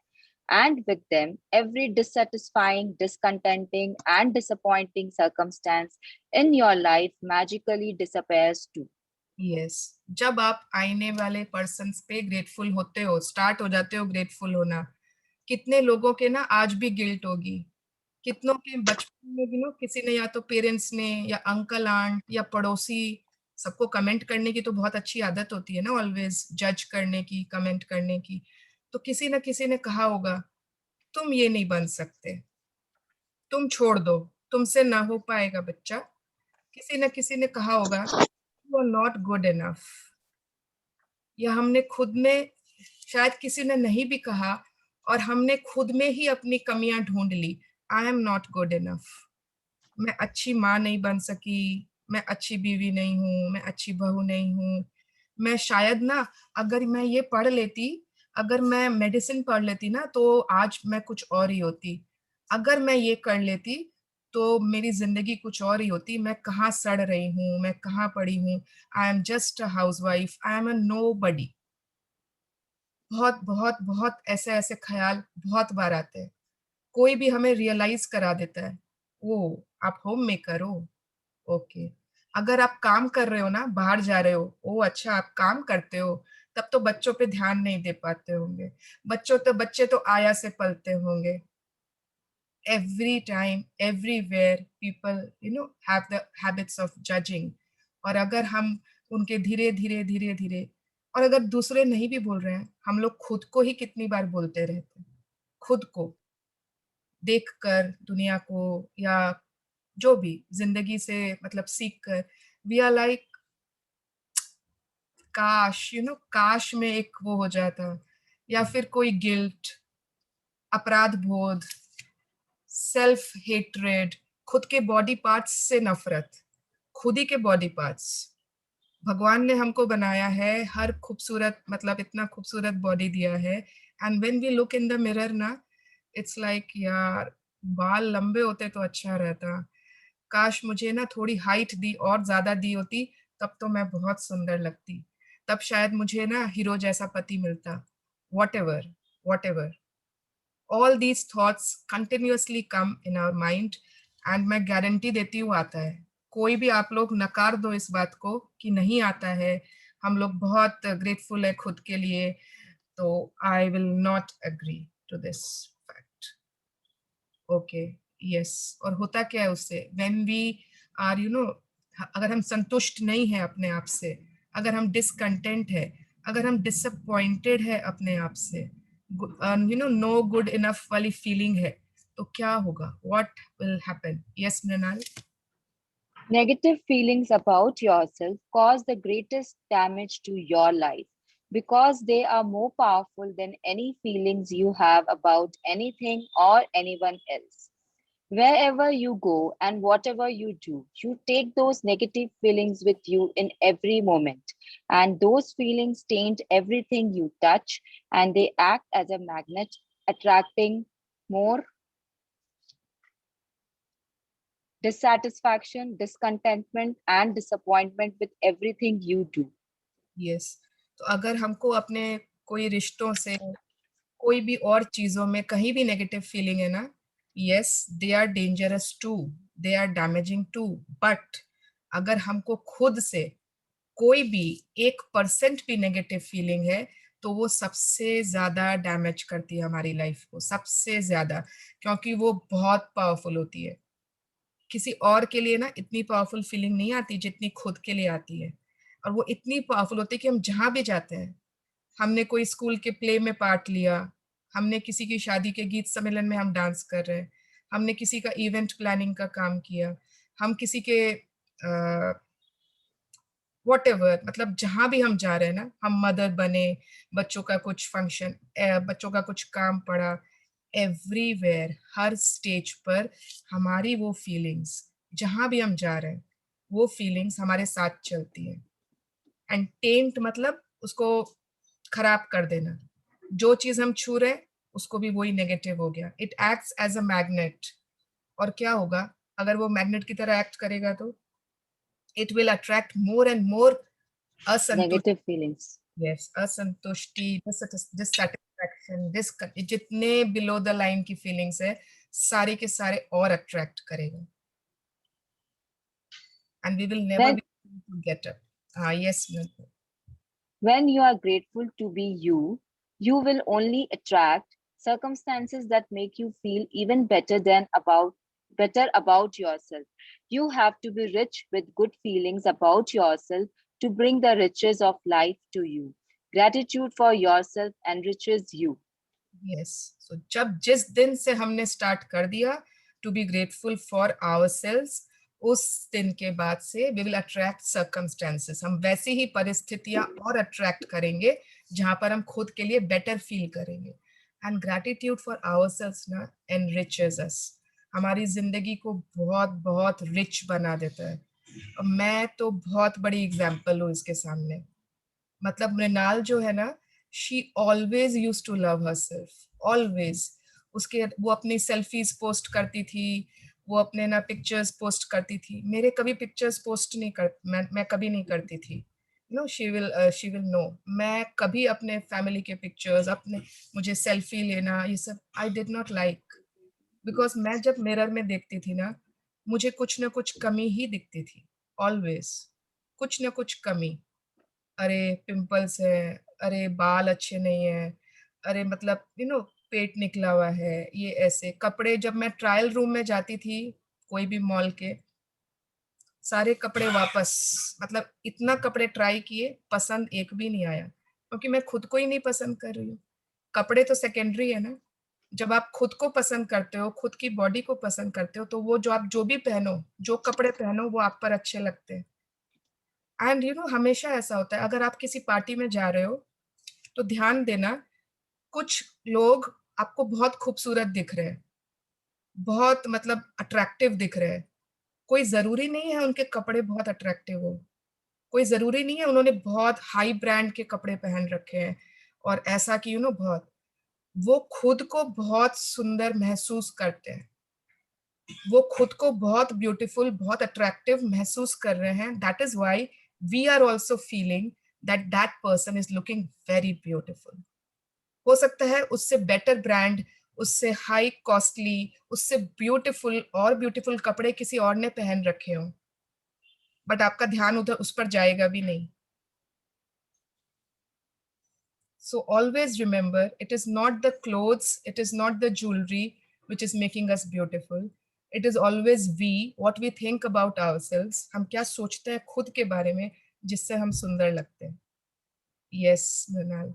And with them, every dissatisfying, discontenting, and disappointing circumstance in your life magically disappears too. Yes. जब आप आईने वाले person पे grateful होते हो, start हो जाते हो ग्रेटफुल होना, कितने लोगों के ना आज भी गिल्ट होगी, कितनों के बचपन में भी किसी ने, या तो पेरेंट्स ने या अंकल आंट या पड़ोसी, सबको कमेंट करने की तो बहुत अच्छी आदत होती है ना, ऑलवेज जज करने की, कमेंट करने की. तो किसी न किसी ने कहा होगा, तुम ये नहीं बन सकते, तुम छोड़ दो, तुमसे ना हो पाएगा बच्चा. किसी न किसी ने कहा होगा, you are not good enough. या हमने खुद में, शायद किसी ने नहीं भी कहा, और हमने खुद में ही अपनी कमियां ढूंढ ली. I am not good enough. मैं अच्छी माँ नहीं बन सकी, मैं अच्छी बीवी नहीं हूँ, मैं अच्छी बहू नहीं हूँ. मैं शायद ना, अगर मैं ये पढ़ लेती, अगर मैं मेडिसिन पढ़ लेती ना, तो आज मैं कुछ और ही होती. अगर मैं ये कर लेती तो मेरी जिंदगी कुछ और ही होती. मैं कहाँ सड़ रही हूँ, मैं कहाँ पड़ी हूँ. I am just a housewife, I am a nobody. बहुत बहुत बहुत ऐसे ऐसे ख्याल बहुत बार आते हैं. कोई भी हमें रियलाइज करा देता है, ओ आप होम मेकर हो, ओके. अगर आप काम कर रहे हो ना, बाहर जा रहे हो, ओ अच्छा आप काम करते हो, तब तो बच्चों पे ध्यान नहीं दे पाते होंगे. बच्चे तो आया से पलते होंगे. every time, everywhere, people have the habits of judging. और अगर हम उनके धीरे धीरे धीरे धीरे, और अगर दूसरे नहीं भी बोल रहे हैं, हम लोग खुद को ही कितनी बार बोलते रहते हैं. खुद को देखकर, दुनिया को, या जो भी जिंदगी से मतलब सीख कर, वी आर लाइक, काश काश में एक वो हो जाता, या फिर कोई गिल्ट, अपराध बोध, सेल्फ हेट्रेड, खुद के बॉडी पार्ट्स से नफरत, खुद ही के बॉडी पार्ट्स। भगवान ने हमको बनाया है, हर खूबसूरत, मतलब इतना खूबसूरत बॉडी दिया है, and when we look in the mirror ना, इट्स लाइक यार बाल लंबे होते तो अच्छा रहता, काश मुझे ना थोड़ी हाइट दी और ज्यादा दी होती, तब तो मैं बहुत सुंदर लगती, तब शायद मुझे ना हीरो जैसा पति मिलता। whatever all these thoughts continuously come in our mind, and मैं गारंटी देती हूँ आता है। कोई भी आप लोग नकार दो इस बात को कि नहीं आता है, हम लोग बहुत ग्रेटफुल है खुद के लिए, तो I will not agree to this fact. Okay, yes. और होता क्या है उससे, व्हेन वी आर अगर हम संतुष्ट नहीं है अपने आप से, अगर हम डिसकंटेंट है, अगर हम डिसअपॉइंटेड है अपने आप से, नो गुड इनफ वाली फीलिंग है, तो क्या होगा, what will happen? Yes Mrinal. Negative feelings about yourself cause the greatest damage to your life because they are more powerful than any feelings you have about anything or anyone else. Wherever you go and whatever you do, you take those negative feelings with you in every moment. And those feelings taint everything you touch, and they act as a magnet, attracting more dissatisfaction, discontentment, and disappointment with everything you do. Yes. तो अगर हमको अपने कोई रिश्तों से, कोई भी और चीजों में कहीं भी नेगेटिव फीलिंग है ना, yes, they are dangerous too, they are damaging too, but अगर हमको खुद से कोई भी 1% भी नेगेटिव फीलिंग है, तो वो सबसे ज्यादा डैमेज करती है हमारी लाइफ को, सबसे ज्यादा, क्योंकि वो बहुत पावरफुल होती है। किसी और के लिए ना इतनी पावरफुल फीलिंग नहीं आती जितनी खुद के लिए आती है, और वो इतनी पावरफुल होती है कि हम जहां भी जाते हैं, हमने कोई स्कूल के प्ले में पार्ट लिया, हमने किसी की शादी के गीत सम्मेलन में हम डांस कर रहे हैं, हमने किसी का इवेंट प्लानिंग का काम किया, हम किसी के व्हाटएवर, मतलब जहां भी हम जा रहे हैं ना, हम मदर बने, बच्चों का कुछ फंक्शन, बच्चों का कुछ काम पड़ा, एवरीवेयर, हर स्टेज पर हमारी वो फीलिंग्स, जहां भी हम जा रहे हैं, वो फीलिंग्स हमारे साथ चलती है। एंड टेंट मतलब उसको खराब कर देना, जो चीज हम छू रहे हैं उसको भी वही नेगेटिव हो गया, it acts as a magnet. और क्या होगा अगर वो मैग्नेट की तरह एक्ट करेगा, तो it will attract more and more Negative feelings. Yes, असंतुष्टि, dissatisfaction, जितने below the line की feelings है, सारे के सारे और attract करेगा, and we will never be able to get up. Yes, Mridul. When you are grateful to be you, you will only attract circumstances that make you feel even better about yourself. You have to be rich with good feelings about yourself to bring the riches of life to you. Gratitude for yourself enriches you. Yes. So जिस दिन से हमने start कर दिया to be grateful for ourselves, उस दिन के बाद से we will attract circumstances. हम वैसी ही परिस्थितियां और attract करेंगे जहां पर हम खुद के लिए better feel करेंगे. And gratitude for ourselves ना enriches us. हमारी जिंदगी को बहुत बहुत रिच बना देता है। मैं तो बहुत बड़ी एग्जाम्पल हूँ इसके सामने। मतलब मृणाल जो है ना, she always used to love herself, always. उसके वो अपनी सेल्फीज पोस्ट करती थी, वो अपने ना पिक्चर्स पोस्ट करती थी। मेरे कभी पिक्चर्स पोस्ट नहीं कर, मैं कभी नहीं करती थी। नो, शी विल नो, मैं कभी अपने फैमिली के पिक्चर्स, अपने, मुझे सेल्फी लेना, ये सब I did not like, because मैं जब मिरर में देखती थी ना, मुझे कुछ ना कुछ कमी ही दिखती थी, ऑलवेज कुछ ना कुछ कमी। अरे पिंपल्स है, अरे बाल अच्छे नहीं है, अरे मतलब पेट निकला हुआ है, ये ऐसे कपड़े। जब मैं ट्रायल रूम में जाती थी कोई भी मॉल के, सारे कपड़े वापस, मतलब इतना कपड़े ट्राई किए, पसंद एक भी नहीं आया, क्योंकि मैं खुद को ही नहीं पसंद कर रही हूँ। कपड़े तो सेकेंडरी है ना, जब आप खुद को पसंद करते हो, खुद की बॉडी को पसंद करते हो, तो वो जो आप जो भी पहनो, जो कपड़े पहनो, वो आप पर अच्छे लगते हैं। एंड हमेशा ऐसा होता है, अगर आप किसी पार्टी में जा रहे हो तो ध्यान देना, कुछ लोग आपको बहुत खूबसूरत दिख रहे हैं, बहुत मतलब अट्रैक्टिव दिख रहे हैं। कोई जरूरी नहीं है उनके कपड़े बहुत अट्रैक्टिव हो, कोई जरूरी नहीं है उन्होंने बहुत हाई ब्रांड के कपड़े पहन रखे हैं और ऐसा कि बहुत, वो खुद को बहुत सुंदर महसूस करते हैं, वो खुद को बहुत ब्यूटीफुल, बहुत अट्रैक्टिव महसूस कर रहे हैं। That is why we are also feeling that that person is looking very beautiful. हो सकता है उससे बेटर ब्रांड, उससे हाई कॉस्टली, उससे ब्यूटीफुल और ब्यूटीफुल कपड़े किसी और ने पहन रखे हों, बट आपका ध्यान उधर उस पर जाएगा भी नहीं। So always remember, it is not the clothes, it is not the jewelry which is making us beautiful. It is always we, what we think about ourselves. हम क्या सोचते हैं खुद के बारे में जिससे हम सुंदर लगते हैं। Yes, Mrinal.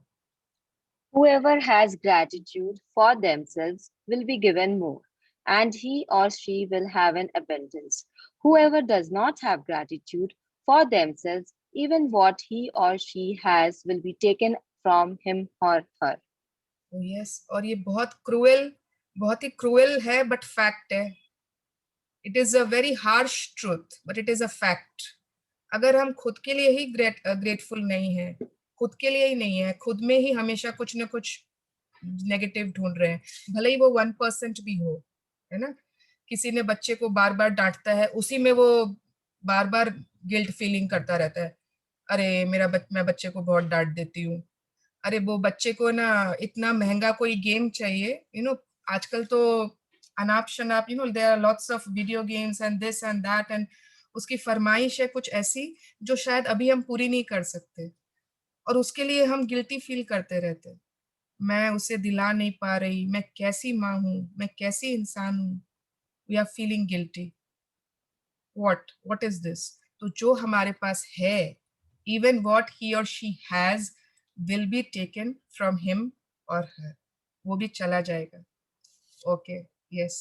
Whoever has gratitude for themselves will be given more, and he or she will have an abundance. Whoever does not have gratitude for themselves, even what he or she has will be taken from him or her. Oh, yes, और ये बहुत ही cruel है, but fact है। It is a very harsh truth, but it is a fact. अगर हम खुद के लिए ही ग्रेटफुल नहीं है, खुद के लिए ही नहीं है, खुद में ही हमेशा कुछ ना कुछ नेगेटिव ढूंढ रहे हैं, भले ही वो 1% भी हो, है ना। किसी ने बच्चे को बार बार डांटता है, उसी में वो बार बार गिल्ट फीलिंग करता रहता है, अरे मैं बच्चे को बहुत डांट देती हूँ, अरे वो बच्चे को ना इतना महंगा कोई गेम चाहिए, आजकल तो अनाप शनाप, there are lots of video games and this and that, and उसकी फरमाइश है कुछ ऐसी जो शायद अभी हम पूरी नहीं कर सकते, और उसके लिए हम गिल्टी फील करते रहते, मैं उसे दिला नहीं पा रही, मैं कैसी माँ हूँ, मैं कैसी इंसान हूँ। We are feeling guilty. What is this? तो जो हमारे पास है, इवन व्हाट ही और she has will be taken from him और हर, वो भी चला जाएगा। Okay, yes.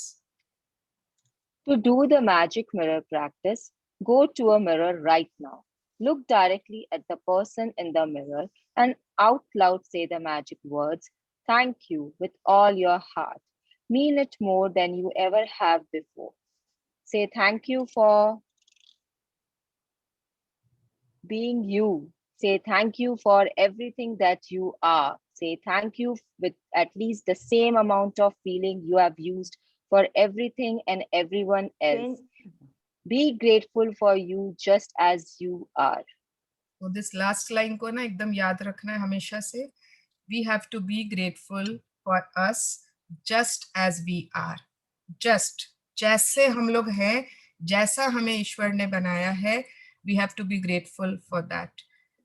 To do the magic mirror practice, go to a mirror right now. Look directly at the person in the mirror and out loud say the magic words, "Thank you," with all your heart. Mean it more than you ever have before. Say thank you for being you. Say thank you for everything that you are. Say thank you with at least the same amount of feeling you have used for everything and everyone else. Be grateful for you just as you are. तो this last line को ना एकदम याद रखना है हमेशा से। We have to be grateful for us just as we are. Just जैसे हम लोग हैं, जैसा हमें ईश्वर ने बनाया है, we have to be grateful for that.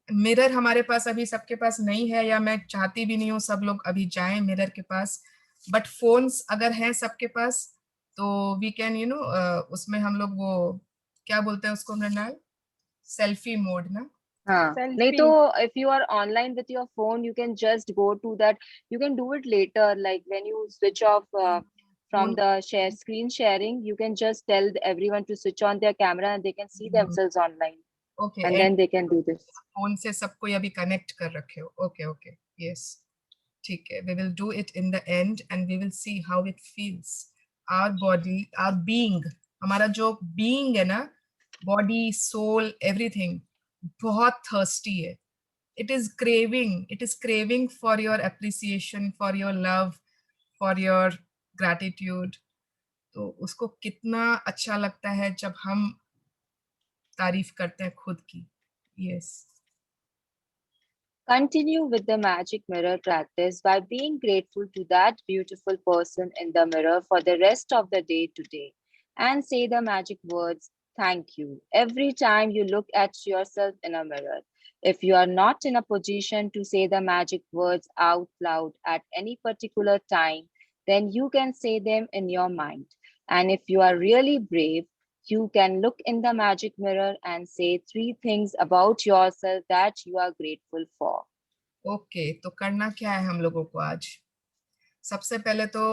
Mirror हमारे पास अभी सबके पास नहीं है, या मैं चाहती भी नहीं हूँ सब लोग अभी जाएं मिरर के पास, बट फोन्स अगर हैं सबके पास तो वी कैन उसमें हम लोग वो क्या बोलते हैं उसको मृणाल, सेल्फी मोड ना। हाँ, नहीं तो if you are online with your phone, you can just go to that. You can do it later, like when you switch off from the screen sharing. You can just tell everyone to switch on their camera and they can see themselves online. Okay, and then they can do this. Phone से सबको अभी connect कर रखे हो। Okay, yes, ठीक है। We will do it in the end and we will see how it feels. Our body, our being, हमारा जो being है ना, body, soul, everything, बहुत thirsty है। It is craving for your appreciation, for your love, for your gratitude. तो उसको कितना अच्छा लगता है जब हम तारीफ करते हैं खुद की। Yes. Continue with the magic mirror practice by being grateful to that beautiful person in the mirror for the rest of the day today, and say the magic words, "Thank you," every time you look at yourself in a mirror. If you are not in a position to say the magic words out loud at any particular time, then you can say them in your mind. And if you are really brave, you can look in the magic mirror and say 3 things about yourself that you are grateful for. Okay, तो करना क्या है हम लोगों को आज? सबसे पहले तो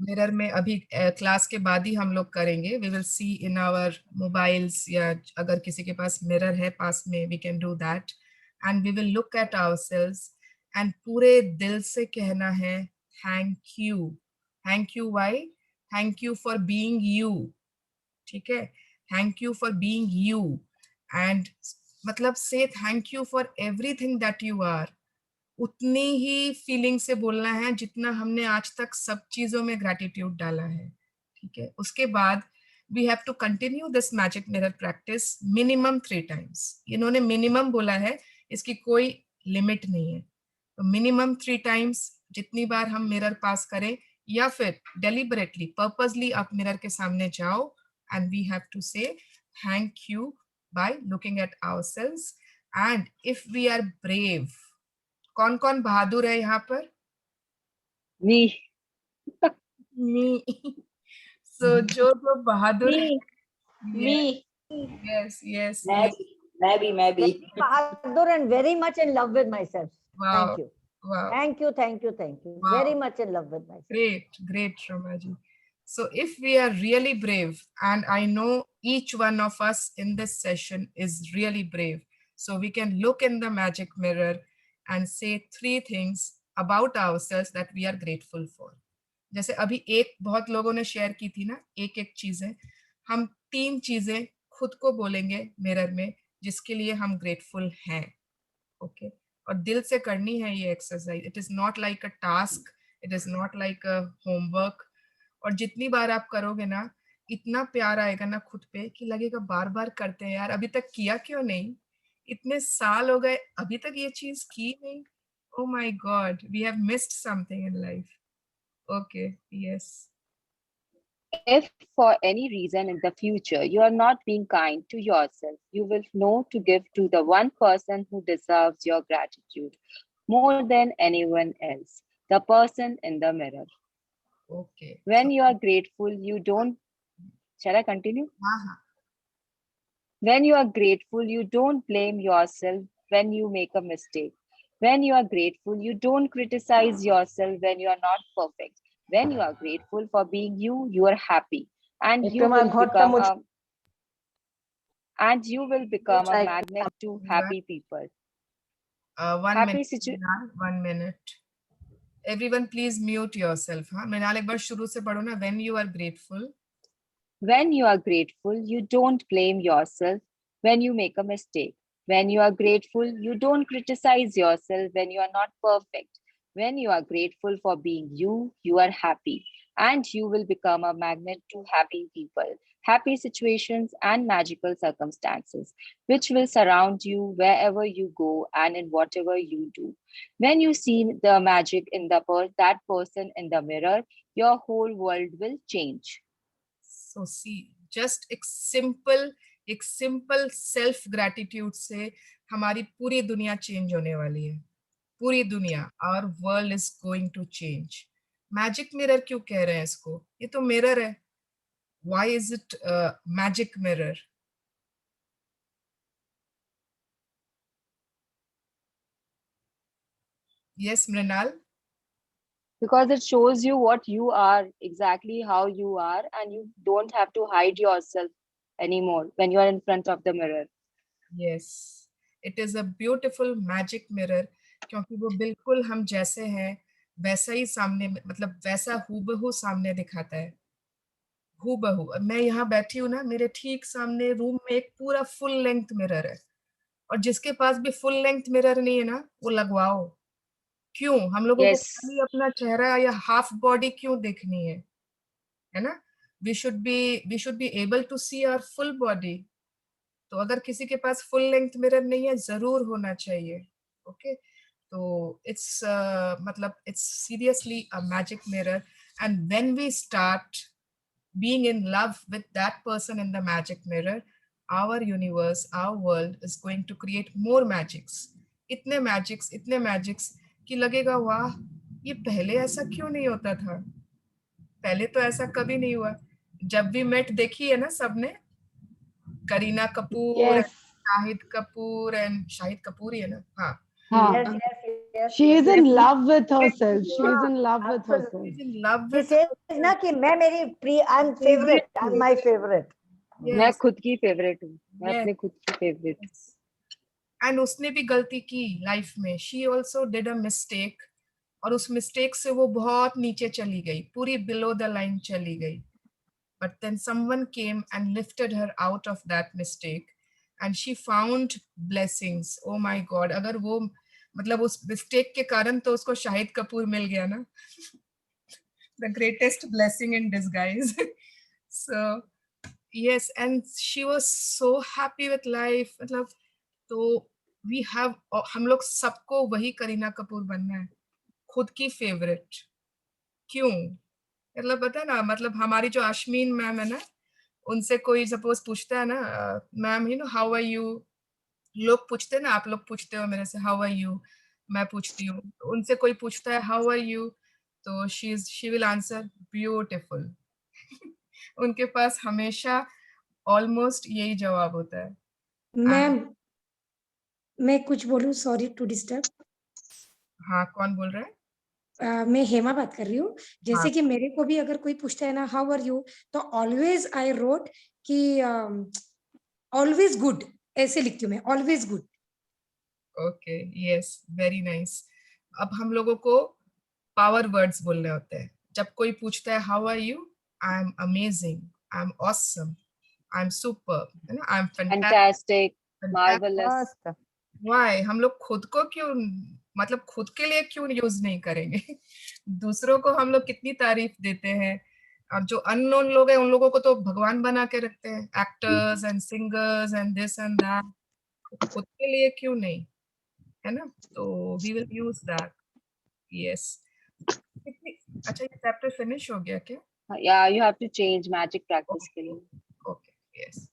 मिरर में अभी क्लास के बाद ही हम लोग करेंगे। We will see in our mobiles, या अगर किसी के पास मिरर है पास में, we can do that and we will look at ourselves and पूरे दिल से कहना है thank you why, thank you for being you, ठीक है, thank you for being you, and मतलब से thank you for everything that you are. उतनी ही फीलिंग से बोलना है जितना हमने आज तक सब चीजों में ग्रैटिट्यूड डाला है, ठीक है। उसके बाद we have to continue this magic mirror practice minimum 3 times। इन्होंने मिनिमम बोला है, इसकी कोई लिमिट नहीं है, तो मिनिमम 3 times जितनी बार हम मिरर पास करें, या फिर डेलिबरेटली पर्पसली आप मिरर के सामने जाओ and we have to say thank you by looking at ourselves. And if we are brave, कौन कौन बहादुर है यहाँ पर? Me. मी। सो जो बहादुर है, Me. यस यस मैं यस, भी मैं भी मैं भी Very bahadur and very much in love with myself. Wow Thank you. Wow, Thank you, thank you, thank you. Wow. Very much in love with myself. great Ramaji. So if we are really brave, and I know each one of us in this session is really brave, so we can look in the magic mirror and say 3 things about ourselves that we are grateful for. जैसे अभी एक बहुत लोगों ने share की थी ना, एक चीजें, हम 3 चीजें खुद को बोलेंगे मिरर में जिसके लिए हम ग्रेटफुल हैं, ओके। और दिल से करनी है ये exercise, it is not like a task, it is not like a homework. और जितनी बार आप करोगे ना, इतना प्यार आएगा ना खुद पे कि लगेगा बार बार करते हैं यार, अभी तक किया क्यों नहीं, इतने साल हो गए अभी तक ये चीज की नहीं, oh my god, we have missed something in life. Okay, yes. If for any reason in the future you are not being kind to yourself, you will know to give to the one person who deserves your gratitude more than anyone else, the person in the mirror. Okay. When you are grateful, you don't. Shall I continue? When you are grateful, you don't blame yourself when you make a mistake. When you are grateful, you don't criticize yourself when you are not perfect. When you are grateful for being you, you are happy, and you will become a magnet to happy people. One minute. Everyone, please mute yourself. हाँ, मृणाल एक बार शुरू से पढ़ो ना. When you are grateful. When you are grateful, you don't blame yourself when you make a mistake. When you are grateful, you don't criticize yourself when you are not perfect. When you are grateful for being you, you are happy, and you will become a magnet to happy people, happy situations, and magical circumstances, which will surround you wherever you go and in whatever you do. When you see the magic in that person in the mirror, your whole world will change. So see, just एक simple self gratitude से हमारी पूरी दुनिया change होने वाली है, पूरी दुनिया. Our world is going to change. Magic mirror क्यों कह रहे हैं इसको? ये तो मिरर है. Why is it magic mirror? Yes, Mrinal. Because it shows you what you are, exactly how you are, and you don't have to hide yourself anymore when you are in front of the mirror. Yes, it is a beautiful magic mirror, क्योंकि वो बिल्कुल हम जैसे हैं वैसा ही सामने, मतलब वैसा हूबहू सामने दिखाता है, हूबहू. मैं यहाँ बैठी हूँ ना, मेरे ठीक सामने रूम में एक पूरा फुल लेंथ मिरर है, और जिसके पास भी फुल लेंथ मिरर नहीं है ना, वो लगवाओ. क्यों? हम लोगों को खाली अपना चेहरा या हाफ बॉडी क्यों देखनी है ना? We should be able to see our full body. तो अगर किसी के पास फुल लेंथ मिरर नहीं है, जरूर होना चाहिए. ओके, तो इट्स मतलब it's seriously a magic mirror. And when we start being in love with that person in the magic mirror, our universe, our world is going to create more magics. इतने magics कि लगेगा वाह, ये पहले ऐसा क्यों नहीं होता था, पहले तो ऐसा कभी नहीं हुआ. जब भी मेट देखी है ना सबने, करीना कपूर, शाहिद कपूर ही है ना? हाँ. Yes. She is in love with herself. She is in love with herself. She's in love with. She says ना कि मैं मेरी I'm favorite. I'm my favorite. मैं खुद की फेवरेट हूँ, मैं अपने खुद की फेवरेट. एंड उसने भी गलती की लाइफ में. She also did a mistake. और उस मिस्टेक से वो बहुत नीचे चली गई, पूरी बिलो द लाइन चली गई. But then someone came and lifted her out of that mistake and she found blessings. Oh my God, अगर वो मतलब उस मिस्टेक के कारण तो उसको शाहिद कपूर मिल गया ना. The greatest blessing in disguise. So yes, and she was so happy with life. मतलब तो we have, हम लोग सबको वही करीना कपूर बनना है, खुद की फेवरेट. क्यों? मतलब पता है ना, मतलब हमारी जो आशमीन मैम है ना, उनसे कोई सपोज पूछता है ना, ma'am you know how are you, लोग पूछते हैं ना, आप लोग पूछते हो मेरे से हाउ आर यू, मैं पूछती हूँ, तो उनसे कोई पूछता है हाउ आर यू, तो शी विल आंसर ब्यूटीफुल. उनके पास हमेशा ऑलमोस्ट यही जवाब होता है. मैम मैं कुछ बोलूं, सॉरी टू डिस्टर्ब. हाँ, कौन बोल रहा है? मैं हेमा बात कर रही हूँ. जैसे हाँ. कि मेरे को भी अगर कोई पूछता है ना हाउ आर यू, तो ऑलवेज आई रोट कि ऑलवेज गुड, ऐसे लिखती हूँ मैं, always good. Okay, yes, very nice. अब हम लोगों को पावर वर्ड्स बोलने होते हैं. जब कोई पूछता है how are you, I am amazing, I am awesome, I am super, है ना, I am Fantastic, fantastic. marvelous. Why हम लोग खुद को क्यों, मतलब खुद के लिए क्यों यूज नहीं करेंगे? दूसरों को हम लोग कितनी तारीफ देते हैं, और जो अननोन लोग हैं उन लोगों को तो भगवान बना के रखते हैं, actors and singers and this and that. खुद के लिए क्यों नहीं, है ना? तो we will use that. Yes. अच्छा, ये चैप्टर फिनिश हो गया क्या? Yeah, you have to change magic practice के लिए. Okay, yes.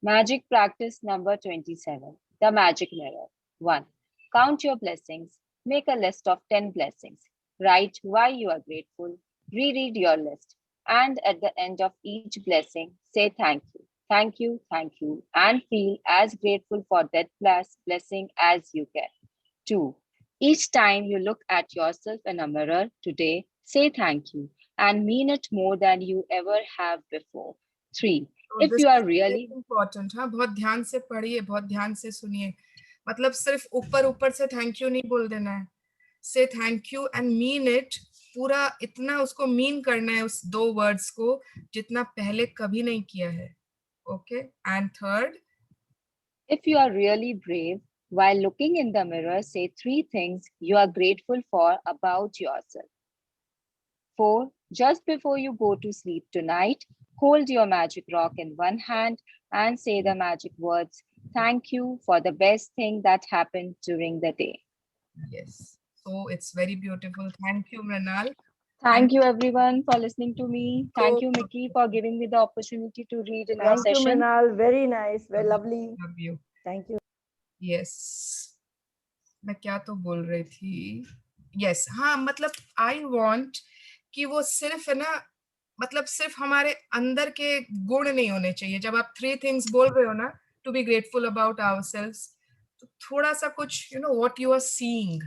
Magic practice number 27. The magic mirror. 1. Count your blessings. Make a list of 10 blessings. Write why you are grateful. Reread your list. And at the end of each blessing, say thank you. Thank you, thank you. And feel as grateful for that blessing as you can. 2. Each time you look at yourself in a mirror today, say thank you and mean it more than you ever have before. 3. If you are really important, हाँ, बहुत ध्यान से पढ़िए, बहुत ध्यान से सुनिए. मतलब सिर्फ ऊपर ऊपर से थैंक यू नहीं बोल देना है. से thank you and mean it, पूरा इतना उसको मीन करना है उस 2 वर्ड्स को, जितना पहले कभी नहीं किया है. Okay. And third, if you are really brave, while looking in the mirror, say 3 things you are grateful for about yourself. 4. Just before you go to sleep tonight, hold your magic rock in one hand and say the magic words, thank you for the best thing that happened during the day. yes, so it's very beautiful. Thank you, Mrinal. Thank you everyone for listening to me. Thank So- you, Mickey, for giving me the opportunity to read in your Thank you, session. Mrinal. Very nice. Very lovely. Love you. Thank you. Yes. मैं क्या तो बोल रही थी. Yes, हाँ, मतलब I want कि वो सिर्फ है ना, मतलब सिर्फ हमारे अंदर के गुण नहीं होने चाहिए. जब आप 3 things बोल रहे हो ना, to be grateful about ourselves, तो थोड़ा सा कुछ you know what you are seeing.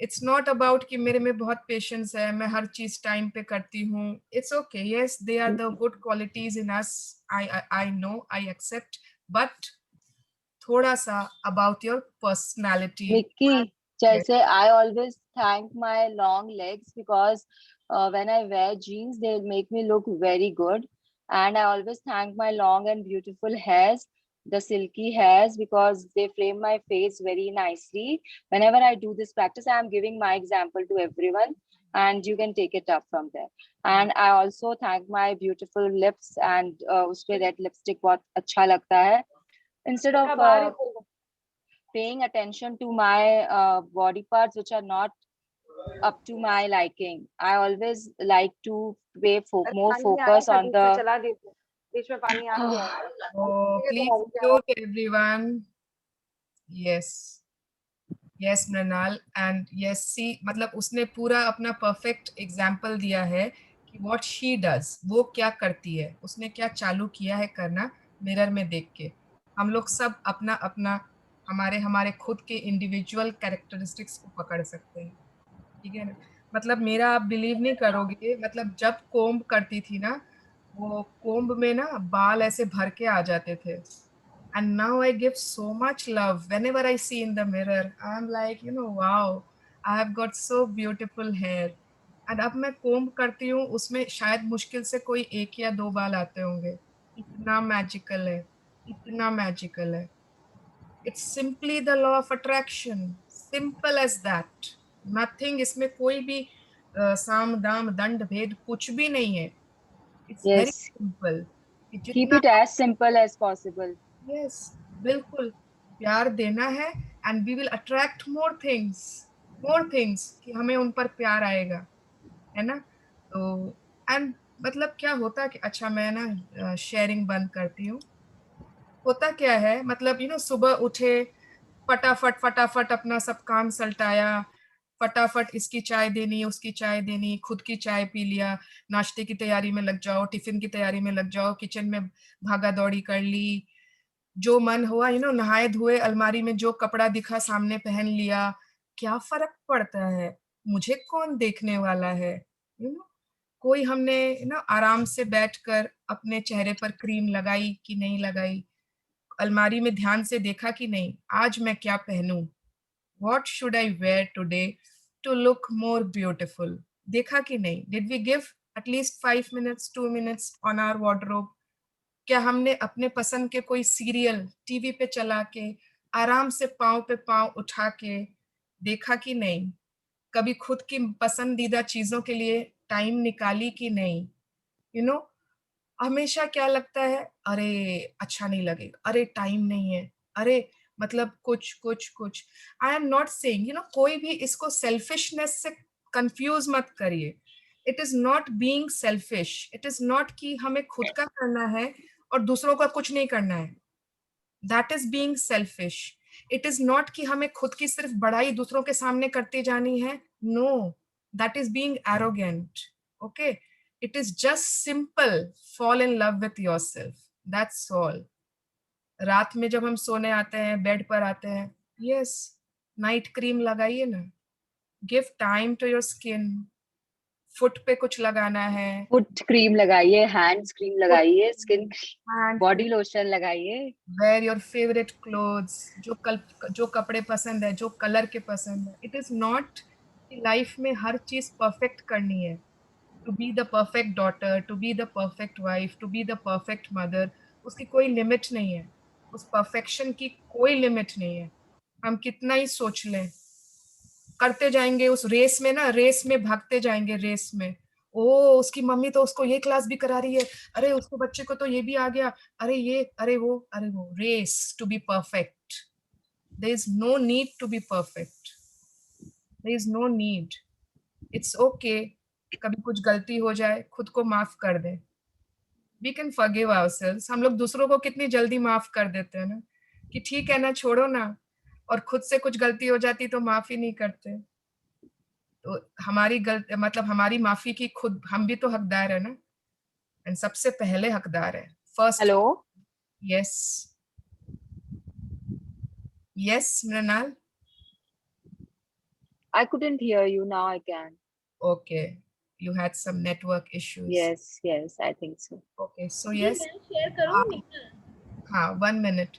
It's not about कि मेरे में बहुत पेशेंस है, मैं हर चीज टाइम पे करती हूँ. It's okay. Yes, they are the good qualities in us. I know, I accept. But थोड़ा सा about your personality. Mickey, जैसे I always thank my long legs because when I wear jeans, they make me look very good. And I always thank my long and beautiful hairs, the silky hairs, because they frame my face very nicely. Whenever I do this practice, I am giving my example to everyone and you can take it up from there. And I also thank my beautiful lips and उसपे red lipstick बहुत अच्छा लगता है. Instead of paying attention to my body parts which are not up to my liking, I always like to pay more focus on the Oh, please mute everyone. Yes. Yes, Mrinal. And yes, see, मतलब उसने पूरा अपना perfect example दिया है कि what she does, वो क्या करती है, उसने क्या चालू किया है करना मिरर में देख के. हम लोग सब अपना अपना हमारे खुद के इंडिविजुअल कैरेक्टरिस्टिक्स को पकड़ सकते हैं. ठीक है ना? मतलब मेरा आप बिलीव नहीं करोगे, मतलब जब कोम्ब करती थी ना, वो कोम्ब में ना बाल ऐसे भर के आ जाते थे. And now I give so much love whenever I see in the mirror. I'm like, you know, wow, I have got so beautiful hair. And अब मैं कोम्ब करती हूँ, उसमें शायद मुश्किल से कोई 1 या 2 बाल आते होंगे। इतना मैजिकल है, इतना मैजिकल है। It's simply the law of attraction, simple as that, nothing. इसमें कोई भी साम दाम दंड भेद कुछ भी नहीं है। It's very Yes. Simple. Keep जितना it as simple as possible. Yes, बिल्कुल प्यार देना है, and we will attract more things कि हमें उन पर प्यार आएगा, है ना। तो एंड मतलब क्या होता है कि अच्छा मैं ना शेयरिंग बंद करती हूँ। होता क्या है, मतलब सुबह उठे, फटाफट फटाफट अपना सब काम सल्टाया, फटाफट इसकी चाय देनी, उसकी चाय देनी, खुद की चाय पी लिया, नाश्ते की तैयारी में लग जाओ, टिफिन की तैयारी में लग जाओ, किचन में भागा दौड़ी कर ली, जो मन हुआ नहाए धोए, अलमारी में जो कपड़ा दिखा सामने पहन लिया। क्या फर्क पड़ता है, मुझे कौन देखने वाला है। कोई हमने आराम से बैठकर अपने चेहरे पर क्रीम लगाई कि नहीं लगाई, अलमारी में ध्यान से देखा कि नहीं, आज मैं क्या पहनूं, what should I wear today to look more beautiful, देखा कि नहीं। Did we give at least 5 minutes 2 minutes on our wardrobe. क्या हमने अपने पसंद के कोई सीरियल टीवी पे चला के आराम से पाँव पे पाँव उठा के देखा कि नहीं, कभी खुद की पसंदीदा चीजों के लिए टाइम निकाली कि नहीं। यू नो हमेशा क्या लगता है, अरे अच्छा नहीं लगेगा, अरे टाइम नहीं है, अरे मतलब कुछ कुछ कुछ। आई एम नॉट सेइंग कोई भी इसको सेल्फिशनेस से कंफ्यूज मत करिए। It is not being selfish, it is not कि हमें खुद का करना है और दूसरों का कुछ नहीं करना है, that is being selfish. It is not कि हमें खुद की सिर्फ बड़ाई दूसरों के सामने करते जानी है, no, that is being arrogant. Okay, it is just simple, fall in love with yourself, that's all. रात में जब हम सोने आते हैं, बेड पर आते हैं, यस, नाइट क्रीम लगाइए ना, give time to your skin. Foot पे कुछ लगाना है, Foot cream लगाइए, hands cream लगाइए, skin hand body lotion लगाइए। wear your favorite clothes, जो कपड़े पसंद है, जो कलर के पसंद है। इट इज नॉट कि लाइफ में हर चीज परफेक्ट करनी है, to be the perfect daughter, to be the perfect wife, to be the perfect mother. उसकी कोई लिमिट नहीं है, उस परफेक्शन की कोई लिमिट नहीं है। हम कितना ही सोच लें, करते जाएंगे उस रेस में ना, रेस में भागते जाएंगे, रेस में। ओ उसकी मम्मी तो उसको ये क्लास भी करा रही है, अरे उसको बच्चे को तो ये भी आ गया, अरे ये अरे वो अरे वो। Race to be perfect, there is no need to be perfect, there is no need. It's okay, कभी कुछ गलती हो जाए, खुद को माफ कर दे। We can forgive ourselves. हम लोग दूसरों को कितनी जल्दी माफ कर देते हैं ना, कि ठीक है ना, छोड़ो ना, और खुद से कुछ गलती हो जाती तो माफ ही नहीं करते। तो हमारी गलती मतलब हमारी माफी की खुद हम भी तो हकदार है ना, एंड सबसे पहले हकदार है first. Hello, yes yes Mrinal, I couldn't hear you. Now I can. Okay, you had some network issues. Yes, yes, I think so. Okay, so जी यस, मैं शेयर करूँ मीना? हाँ 1 मिनट।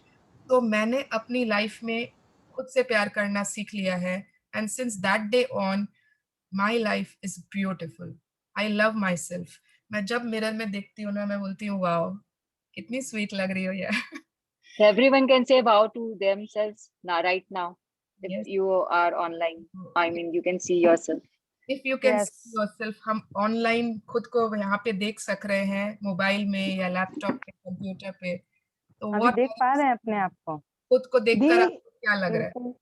तो मैंने अपनी लाइफ में खुद से प्यार करना सीख लिया है, and since that day on my life is beautiful. I love my self. मैं जब मिरर में देखती हूँ ना, मैं बोलती हूँ वाओ कितनी स्वीट लग रही हो यार। Everyone can say wow to themselves now, right now. If Yes. you are online, I mean, you can see yourself. If you can Yes. see yourself, हम ऑनलाइन खुद को यहाँ पे देख सक रहे हैं, मोबाइल में या लैपटॉप पे, कंप्यूटर पे। तो अभी what देख पा रहे हैं अपने आप को? खुद को देखकर दी आपको क्या लग रहा है? बिल्कुल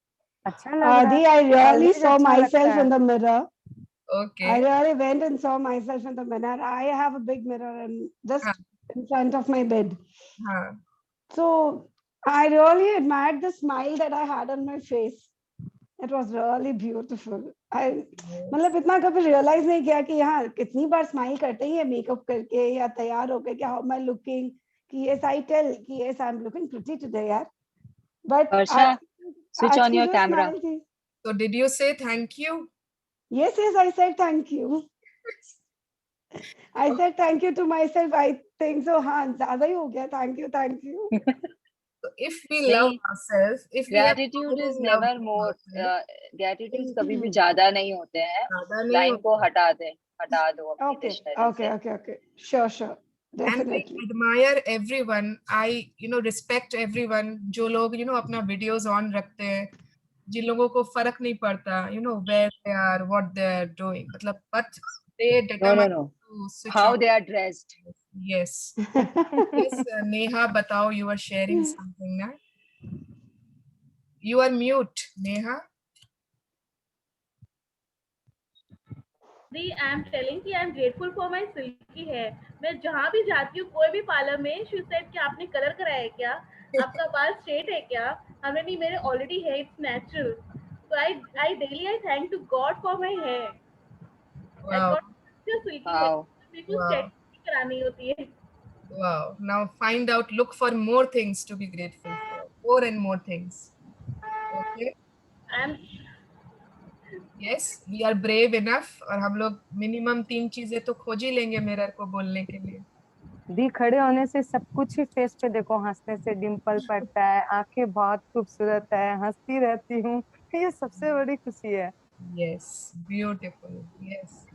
अच्छा लग रहा दी है, आई रियली ऑलवेज सॉ अच्छा माई लगता सेल्फ है। इन the mirror. Okay. I really went and saw myself in the mirror. I have a big mirror and just हाँ in front of my bed. हाँ So I really admired the smile that I had on my face. It was really beautiful. मतलब इतना कभी realise नहीं किया कि हाँ कितनी बार स्माइल करते ही है मेकअप करके या तैयार होकर कि हाउ एम आई लुकिंग, कि yes I tell कि yes I'm looking pretty today यार. But Harsha, switch आज on की your जो camera. स्माइल थी. So did you say thank you? Yes, I said thank you. I said thank you to myself. I think so. हाँ ज़्यादा ही हो गया. Thank you. So if we love ourselves, if we have Gratitude is genuine love never for more. ourselves, Gratitude कभी भी ज्यादा नहीं होते हैं. ज़्यादा नहीं लाइन को होता। हटा दो अपनी Okay, डिक्शनरी okay, से. okay, okay. Sure, sure. And I Definitely. admire everyone. I respect everyone. जो लोग अपना videos on रखते हैं, जिन लोगों को फर्क नहीं पड़ता, where they are, what they are doing. मतलब, but they determine No. to switch How on. they are dressed. Yes. Yes, Neha, बताओ, you are sharing something ना? You are mute, Neha. I am telling कि I am grateful for my silky hair. मैं जहाँ भी जाती हूँ कोई भी पार्लर में, she said कि आपने कलर कराया है क्या, आपका बाल स्ट्रेट है क्या, हमें नहीं, मेरे ऑलरेडी है, it's natural. So I daily thank to God for my hair. I got silky hair. मेरे को स्ट्रेट करानी होती है. Wow. Now find out, look for more things to be grateful for. More and more things. Okay. And Yes, we are brave enough. और हम लोग minimum 3 चीजें तो खोज ही लेंगे मिरर को बोलने के लिए. दी खड़े होने से सब कुछ ही फेस पे देखो, हंसने से डिम्पल पड़ता है, आंखें बहुत खूबसूरत है, हंसती रहती हूँ, ये सबसे बड़ी खुशी है. Yes, beautiful. Yes.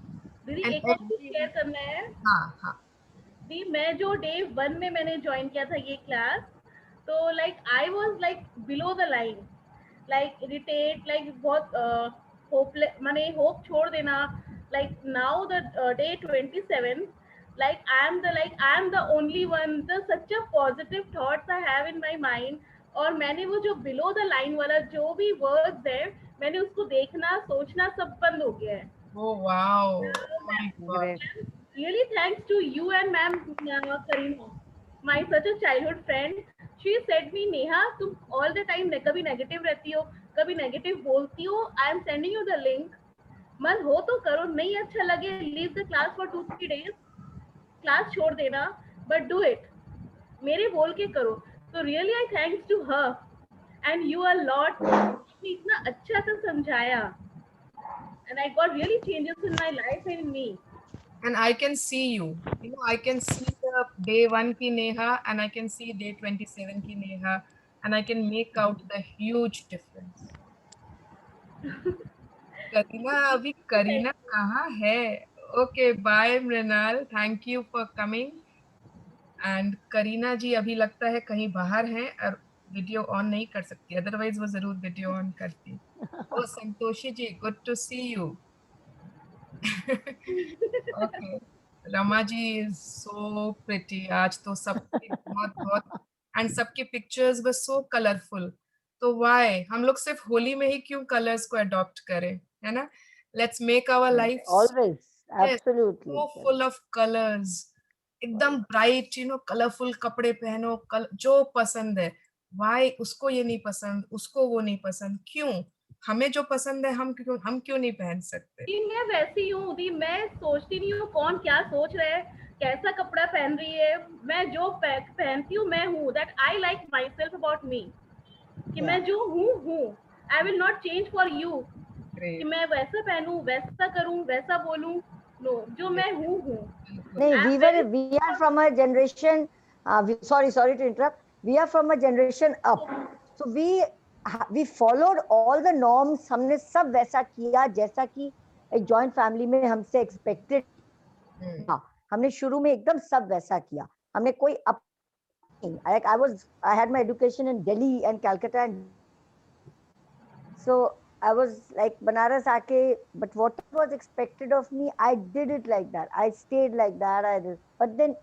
दीदी And एक और कुछ शेयर करना है. हाँ. दी मैं जो डे 1 में मैंने ज्वाइन किया था ये क्लास, तो like I was like below the line, like irritate, like बहुत होपलेस, माने होप छोड़ देना. Like now the day 27, like I am the only one, the such a positive thoughts I have in my mind. और मैंने वो जो below the line वाला जो भी वर्ड्स है, मैंने उसको देखना सोचना सब बंद हो गया है. Oh wow. My God. Really thanks to you and ma'am Karina, my such a childhood friend. She said me, Neha, तुम all the time कभी negative रहती हो, कभी negative बोलती हो. I am sending you the link. मत हो तो करो, नहीं अच्छा लगे leave the class for 2-3 days. Class छोड़ देना, but do it. मेरे बोल के करो. So really I thanks to her and you a lot. इतना अच्छा सा समझाया, and I got really changes in my life and in me. And I can see you. I can see the day 1 की Neha and I can see day 27 की Neha and I can make out the huge difference. Kareena कहाँ है? Okay, bye Mrinal. Thank you for coming. And Kareena जी अभी लगता है कहीं बाहर हैं और वीडियो ऑन नहीं कर सकती, अदरवाइज वो जरूर वीडियो ऑन करती. ओ Santoshi ji, good to see you. Okay. Rama ji is so pretty. आज तो सबके बहुत and सबके pictures were so colorful. तो why हम लोग सिर्फ होली में ही क्यों colors को adopt करें, है ना? Let's make our lives always absolutely so full of colors. एकदम bright, colorful कपड़े पहनो, जो पसंद है. Why उसको ये नहीं पसंद, उसको वो नहीं पसंद, क्यों? हमें जो पसंद है हम क्यों नहीं पहन सकते? मैं वैसी हूँ दी, मैं सोचती नहीं हूँ कौन क्या सोच रहा है, कैसा कपड़ा पहन रही है. मैं जो पहनती हूँ मैं हूँ. That I like my self about me, कि मैं जो हूँ. आई will not change for you कि मैं वैसा पहनूं, वैसा करूं, वैसा बोलूं. नो, जो मैं हूँ. नहीं, we are from a generation, sorry to interrupt, we are from a generation up, so we followed all the norms. हमने सब वैसा किया जैसा कि एक जॉइंट फैमिली में हमसे एक्सपेक्टेड था. हमने शुरू में एकदम सब वैसा किया. हमने कोई like I had my education in Delhi and Calcutta, and so I was like Banaras aake, but what was expected of me, I did it like that. I stayed like that. I did, but then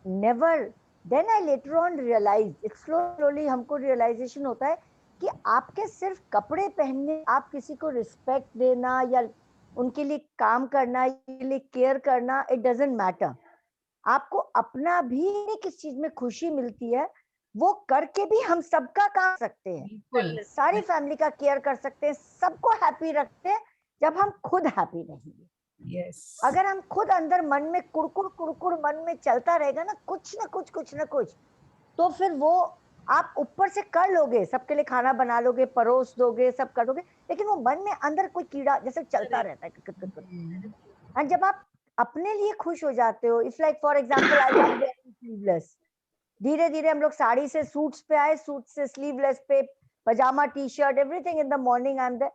never. Then I later on realized, slowly हमको realization होता है कि आपके सिर्फ कपड़े पहनने, आप किसी को रिस्पेक्ट देना या उनके लिए काम करना, उनके लिए केयर करना, it doesn't matter. आपको अपना भी किस चीज में खुशी मिलती है, वो करके भी हम सबका काम सकते हैं. सारी फैमिली का केयर कर सकते हैं, सबको हैप्पी रखते हैं जब हम खुद हैप्पी रहेंगे. Yes. अगर हम खुद अंदर मन में कुड़कुड़ मन में चलता रहेगा ना, कुछ ना कुछ, तो फिर वो आप ऊपर से कर लोगे, सबके लिए खाना बना लोगे, परोस दोगे, सब कर दोगे, लेकिन वो मन में अंदर कोई कीड़ा जैसे चलता रहता है. और जब आप अपने लिए खुश हो जाते हो, it's like for example I love wearing sleeveless. धीरे धीरे हम लोग साड़ी से सूट्स पे आए, सूट से स्लीवलेस पे, पजामा, T shirt, everything in the morning I am there.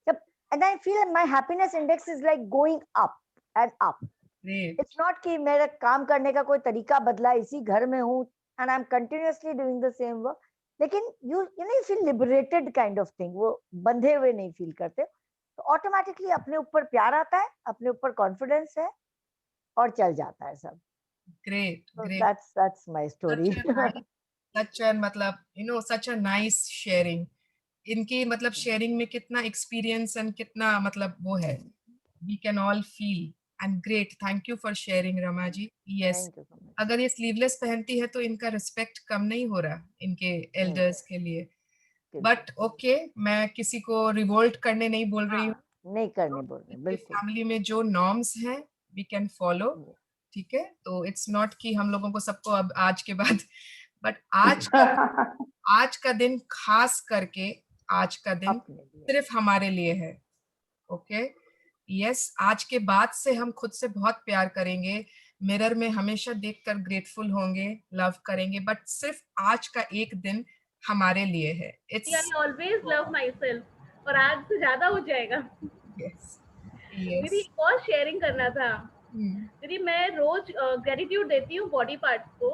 जब and I feel my happiness index is like going up and up. It's not कि मेरा काम करने का कोई तरीका बदला, इसी घर में हूँ and I am continuously doing the same work, लेकिन you know you feel liberated kind of thing. वो बंधे हुए नहीं फील करते, तो ऑटोमेटिकली अपने ऊपर प्यार आता है, अपने ऊपर कॉन्फिडेंस है और चल जाता है सब. Great, So great. that's my story. Such a मतलब such a nice sharing. इनकी मतलब शेयरिंग में कितना एक्सपीरियंस एंड कितना मतलब वो है, we can all feel and great. Thank you for sharing Rama ji. Yes. Thank you so much. अगर ये स्लीवलेस पहनती है तो इनका रिस्पेक्ट कम नहीं हो रहा इनके एल्डर्स के लिए. बट ओके, मैं किसी को रिवोल्ट करने नहीं बोल रही हूँ. नहीं करने बोल रहे, बिल्कुल. फैमिली में जो नॉर्म्स हैं वी कैन फॉलो. ठीक है, तो इट्स नॉट कि हम लोगों को सबको अब आज के बाद, बट आज का दिन खास करके आज का दिन सिर्फ हमारे लिए है. ओके, यस, आज के बाद से हम खुद से बहुत प्यार करेंगे, मिरर में हमेशा देखकर ग्रेटफुल होंगे, लव करेंगे, बट सिर्फ आज का एक दिन हमारे लिए है. I always love myself. और आज से ज्यादा हो जाएगा. दीदी एक और शेयरिंग करना था. दीदी मैं रोज ग्रेटिट्यूड देती हूँ बॉडी पार्ट्स को.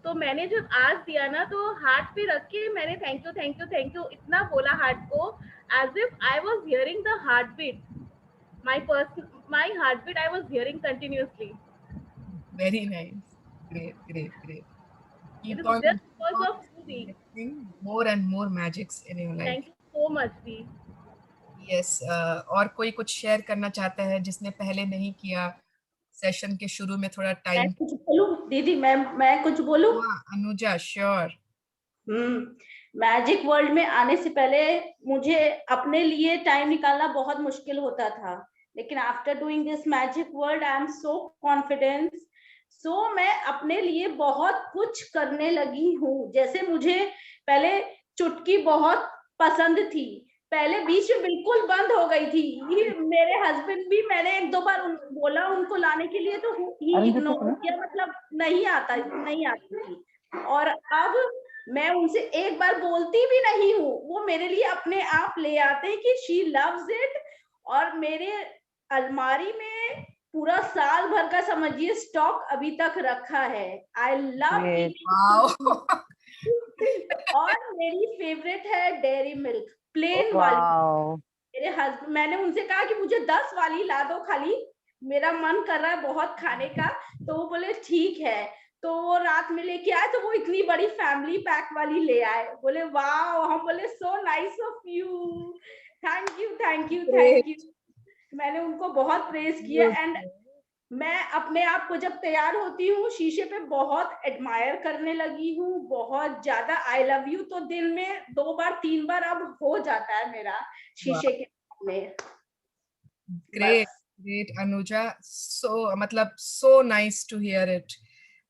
तो मैंने जब आज दिया ना, तो हार्ट पे रख के मैंने thank you thank you thank you इतना बोला हार्ट को, as if I was hearing the heart beat. My heart beat I was hearing continuously. Very nice. Great. It is just because of you. More and more magics in your life. Thank you so much, Dee. Yes. और कोई कुछ share करना चाहता है जिसने पहले नहीं किया? सेशन के शुरू में थोड़ा टाइम. मैं कुछ बोलूं दीदी? मैं कुछ बोलूं? अनुजा, श्योर. मैजिक वर्ल्ड में आने से पहले मुझे अपने लिए टाइम निकालना बहुत मुश्किल होता था, लेकिन after doing this magic world I am so confident. So मैं अपने लिए बहुत कुछ करने लगी हूँ. जैसे मुझे पहले चुटकी बहुत पसंद थी, पहले बीच में बिल्कुल बंद हो गई थी. मेरे हस्बैंड भी, मैंने एक दो बार बोला उनको लाने के लिए, तो ही इग्नोर किया, मतलब नहीं आती थी. और अब मैं उनसे एक बार बोलती भी नहीं हूँ, वो मेरे लिए अपने आप ले आते हैं कि शी लव्स इट. और मेरे अलमारी में पूरा साल भर का समझिए स्टॉक अभी तक रखा है. I love it. और मेरी फेवरेट है डेयरी मिल्क, प्लेन वाली. मेरे हस्बैंड, मैंने उनसे कहा कि मुझे 10 वाली ला दो, खाली मेरा मन कर रहा है बहुत खाने का. तो वो बोले ठीक है. तो वो रात में लेके आए, तो वो इतनी बड़ी फैमिली पैक वाली ले आए. बोले वाह. हम बोले so nice of you, thank you. मैंने उनको बहुत प्रेज किया. एंड मैं अपने आप को जब तैयार होती हूँ शीशे पे बहुत एडमायर करने लगी हूँ, बहुत ज्यादा. आई लव यू तो दिन में 2 बार 3 बार अब हो जाता है मेरा शीशे के सामने. Great Anuja, so nice to hear it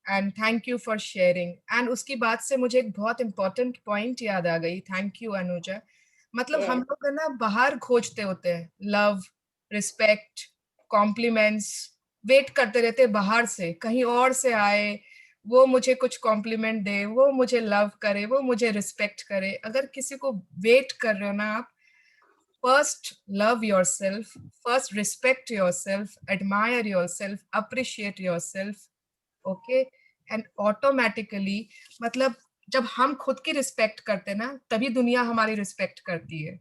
and thank you for sharing. And उसकी बात से मुझे एक बहुत important point याद आ गई. Thank you Anuja. मतलब हम लोग है ना बाहर खोजते होते हैं लव, रिस्पेक्ट, कॉम्प्लीमेंट्स, वेट करते रहते हैं बाहर से, कहीं और से आए, वो मुझे कुछ कॉम्प्लीमेंट दे, वो मुझे लव करे, वो मुझे रिस्पेक्ट करे. अगर किसी को वेट कर रहे हो ना आप, first love yourself, first respect yourself, admire yourself, appreciate yourself. Okay, and automatically मतलब जब हम खुद की रिस्पेक्ट करते ना, तभी दुनिया हमारी रिस्पेक्ट करती है.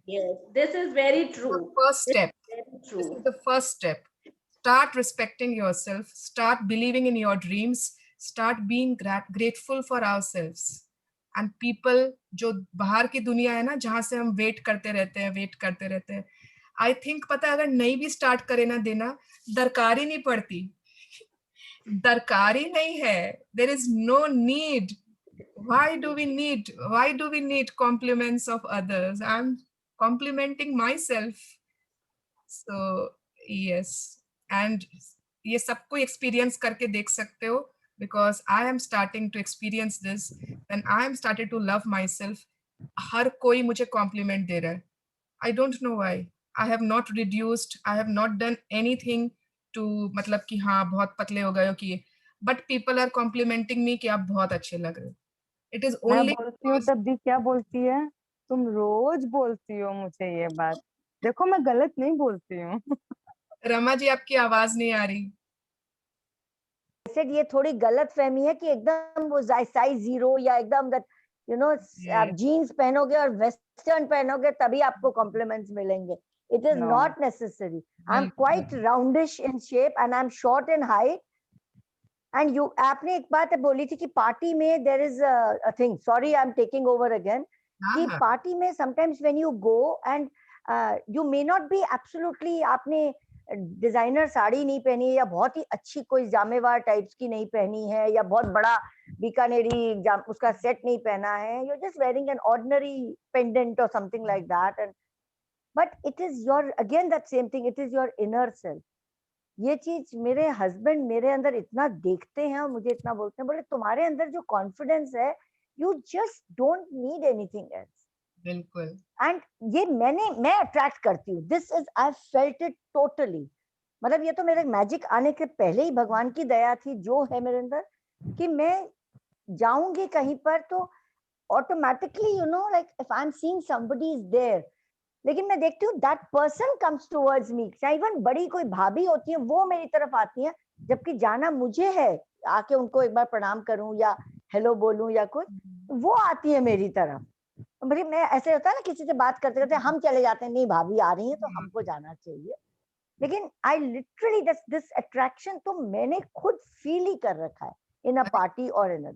This is very true. First step, this is the first step. Start respecting yourself, start believing in your dreams, start being grateful for ourselves. And people, जो बाहर की दुनिया है ना, जहाँ से हम वेट करते रहते हैं, I think पता है, अगर नहीं भी स्टार्ट करे ना देना, दरकार ही नहीं पड़ती. दरकार ही नहीं है. There is no need. Why do we need compliments of others? I'm complimenting myself. So yes, and ये सबको एक्सपीरियंस करके देख सकते हो, because I am starting to experience this and I am started to love myself. हर कोई मुझे complement दे रहा है. I don't know why. I have not reduced, I have not done anything to मतलब कि हाँ बहुत पतले हो गए हो कि but people are complimenting me कि आप बहुत अच्छे लग रहे हो. It is मैं only बोलती हूँ तब भी क्या बोलती है, तुम रोज बोलती हो मुझे ये बात. देखो मैं गलत नहीं बोलती हूँ. रमा जी आपकी आवाज नहीं आ रही. ये थोड़ी गलत फहमी है कि एकदम वो साइज 0 या एकदम दैट यू नो आप जीन्स पहनोगे और वेस्टर्न पहनोगे तभी आपको कॉम्प्लीमेंट्स मिलेंगे. It is not necessary. I am quite roundish in shape and I am short in height. And you आपने एक बात बोली थी कि पार्टी में there is a thing, sorry I am taking over again, कि पार्टी में sometimes when you go and you may not be absolutely, आपने डिजाइनर साड़ी नहीं पहनी है या बहुत ही अच्छी कोई जामेवार टाइप्स की नहीं पहनी है या बहुत बड़ा बीकानेरी उसका सेट नहीं पहना है, you are just wearing an ordinary pendant और something like that, and but it is your again that same thing, it is your inner self. ये चीज मेरे हस्बैंड मेरे अंदर इतना देखते हैं और मुझे इतना बोलते हैं, बोले तुम्हारे अंदर जो कॉन्फिडेंस है, you just don't need anything else. बिल्कुल. एंड ये मैं अट्रैक्ट करती हूँ. This is I felt it totally. मतलब ये तो मेरे मैजिक आने के पहले ही भगवान की दया थी जो है मेरे अंदर, कि मैं जाऊंगी कहीं पर तो automatically you know like if I am seeing somebody is there, लेकिन मैं देखती हूँ that person comes towards me. चाहे इवन बड़ी कोई भाभी होती है वो मेरी तरफ आती है, जबकि जाना मुझे है, आके उनको एक बार प्रणाम करूं या हेलो बोलूं या कुछ, वो आती है मेरी तरफ. भाई मैं ऐसे होता है ना किसी से बात करते करते हम चले जाते हैं, नहीं भाभी आ रही है तो हमको जाना चाहिए. लेकिन आई लिटरली दिस अट्रैक्शन तो मैंने खुद फील ही कर रखा है इन अ पार्टी और इन अ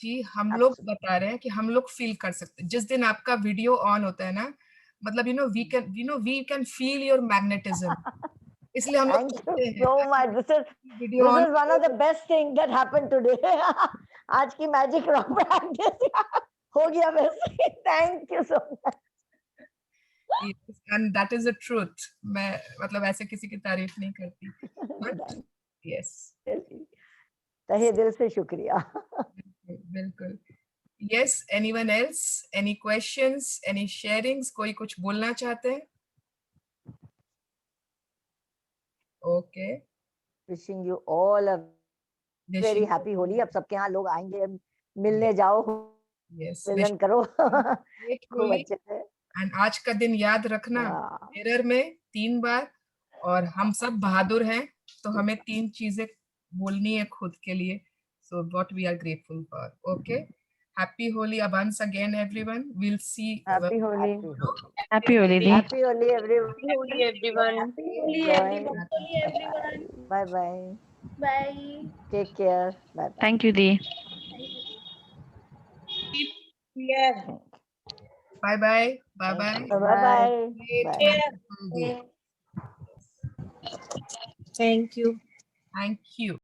जी. हम लोग बता रहे हैं कि हम लोग फील कर सकते हैं. जिस दिन आपका वीडियो ऑन होता है ना, मतलब we can feel your magnetism. इसलिए हम लोग कहते हैं so much. This is one of the best thing that happened today. आज की मैजिक रॉक प्रैक्टिस हो गया वैसे. Thank you so much. And that is the truth. मैं मतलब ऐसे किसी की तारीफ नहीं करती. But yes. तहे दिल से शुक्रिया. बिल्कुल. Yes, anyone else? Any questions? Any sharings? कोई कुछ बोलना चाहते हैं? Okay. Wishing you all a very happy Holi. अब सबके यहाँ लोग आएंगे, मिलने जाओ, मिलन करो खूब अच्छे से. And आज का दिन याद रखना, मिरर में 3 बार, और हम सब बहादुर हैं तो हमें 3 चीजें बोलनी है खुद के लिए. So what we are grateful for. Okay. Happy Holi once again, everyone. We'll see. Happy Holi. Happy Holi. Happy Holi, everyone. Happy Holi, everyone. Happy Holi, everyone. Holi, everyone. Bye bye. Bye. Take care. Bye bye. Thank you, Dee. Yeah. Bye bye. Bye bye. Bye bye. Thank you. Thank you.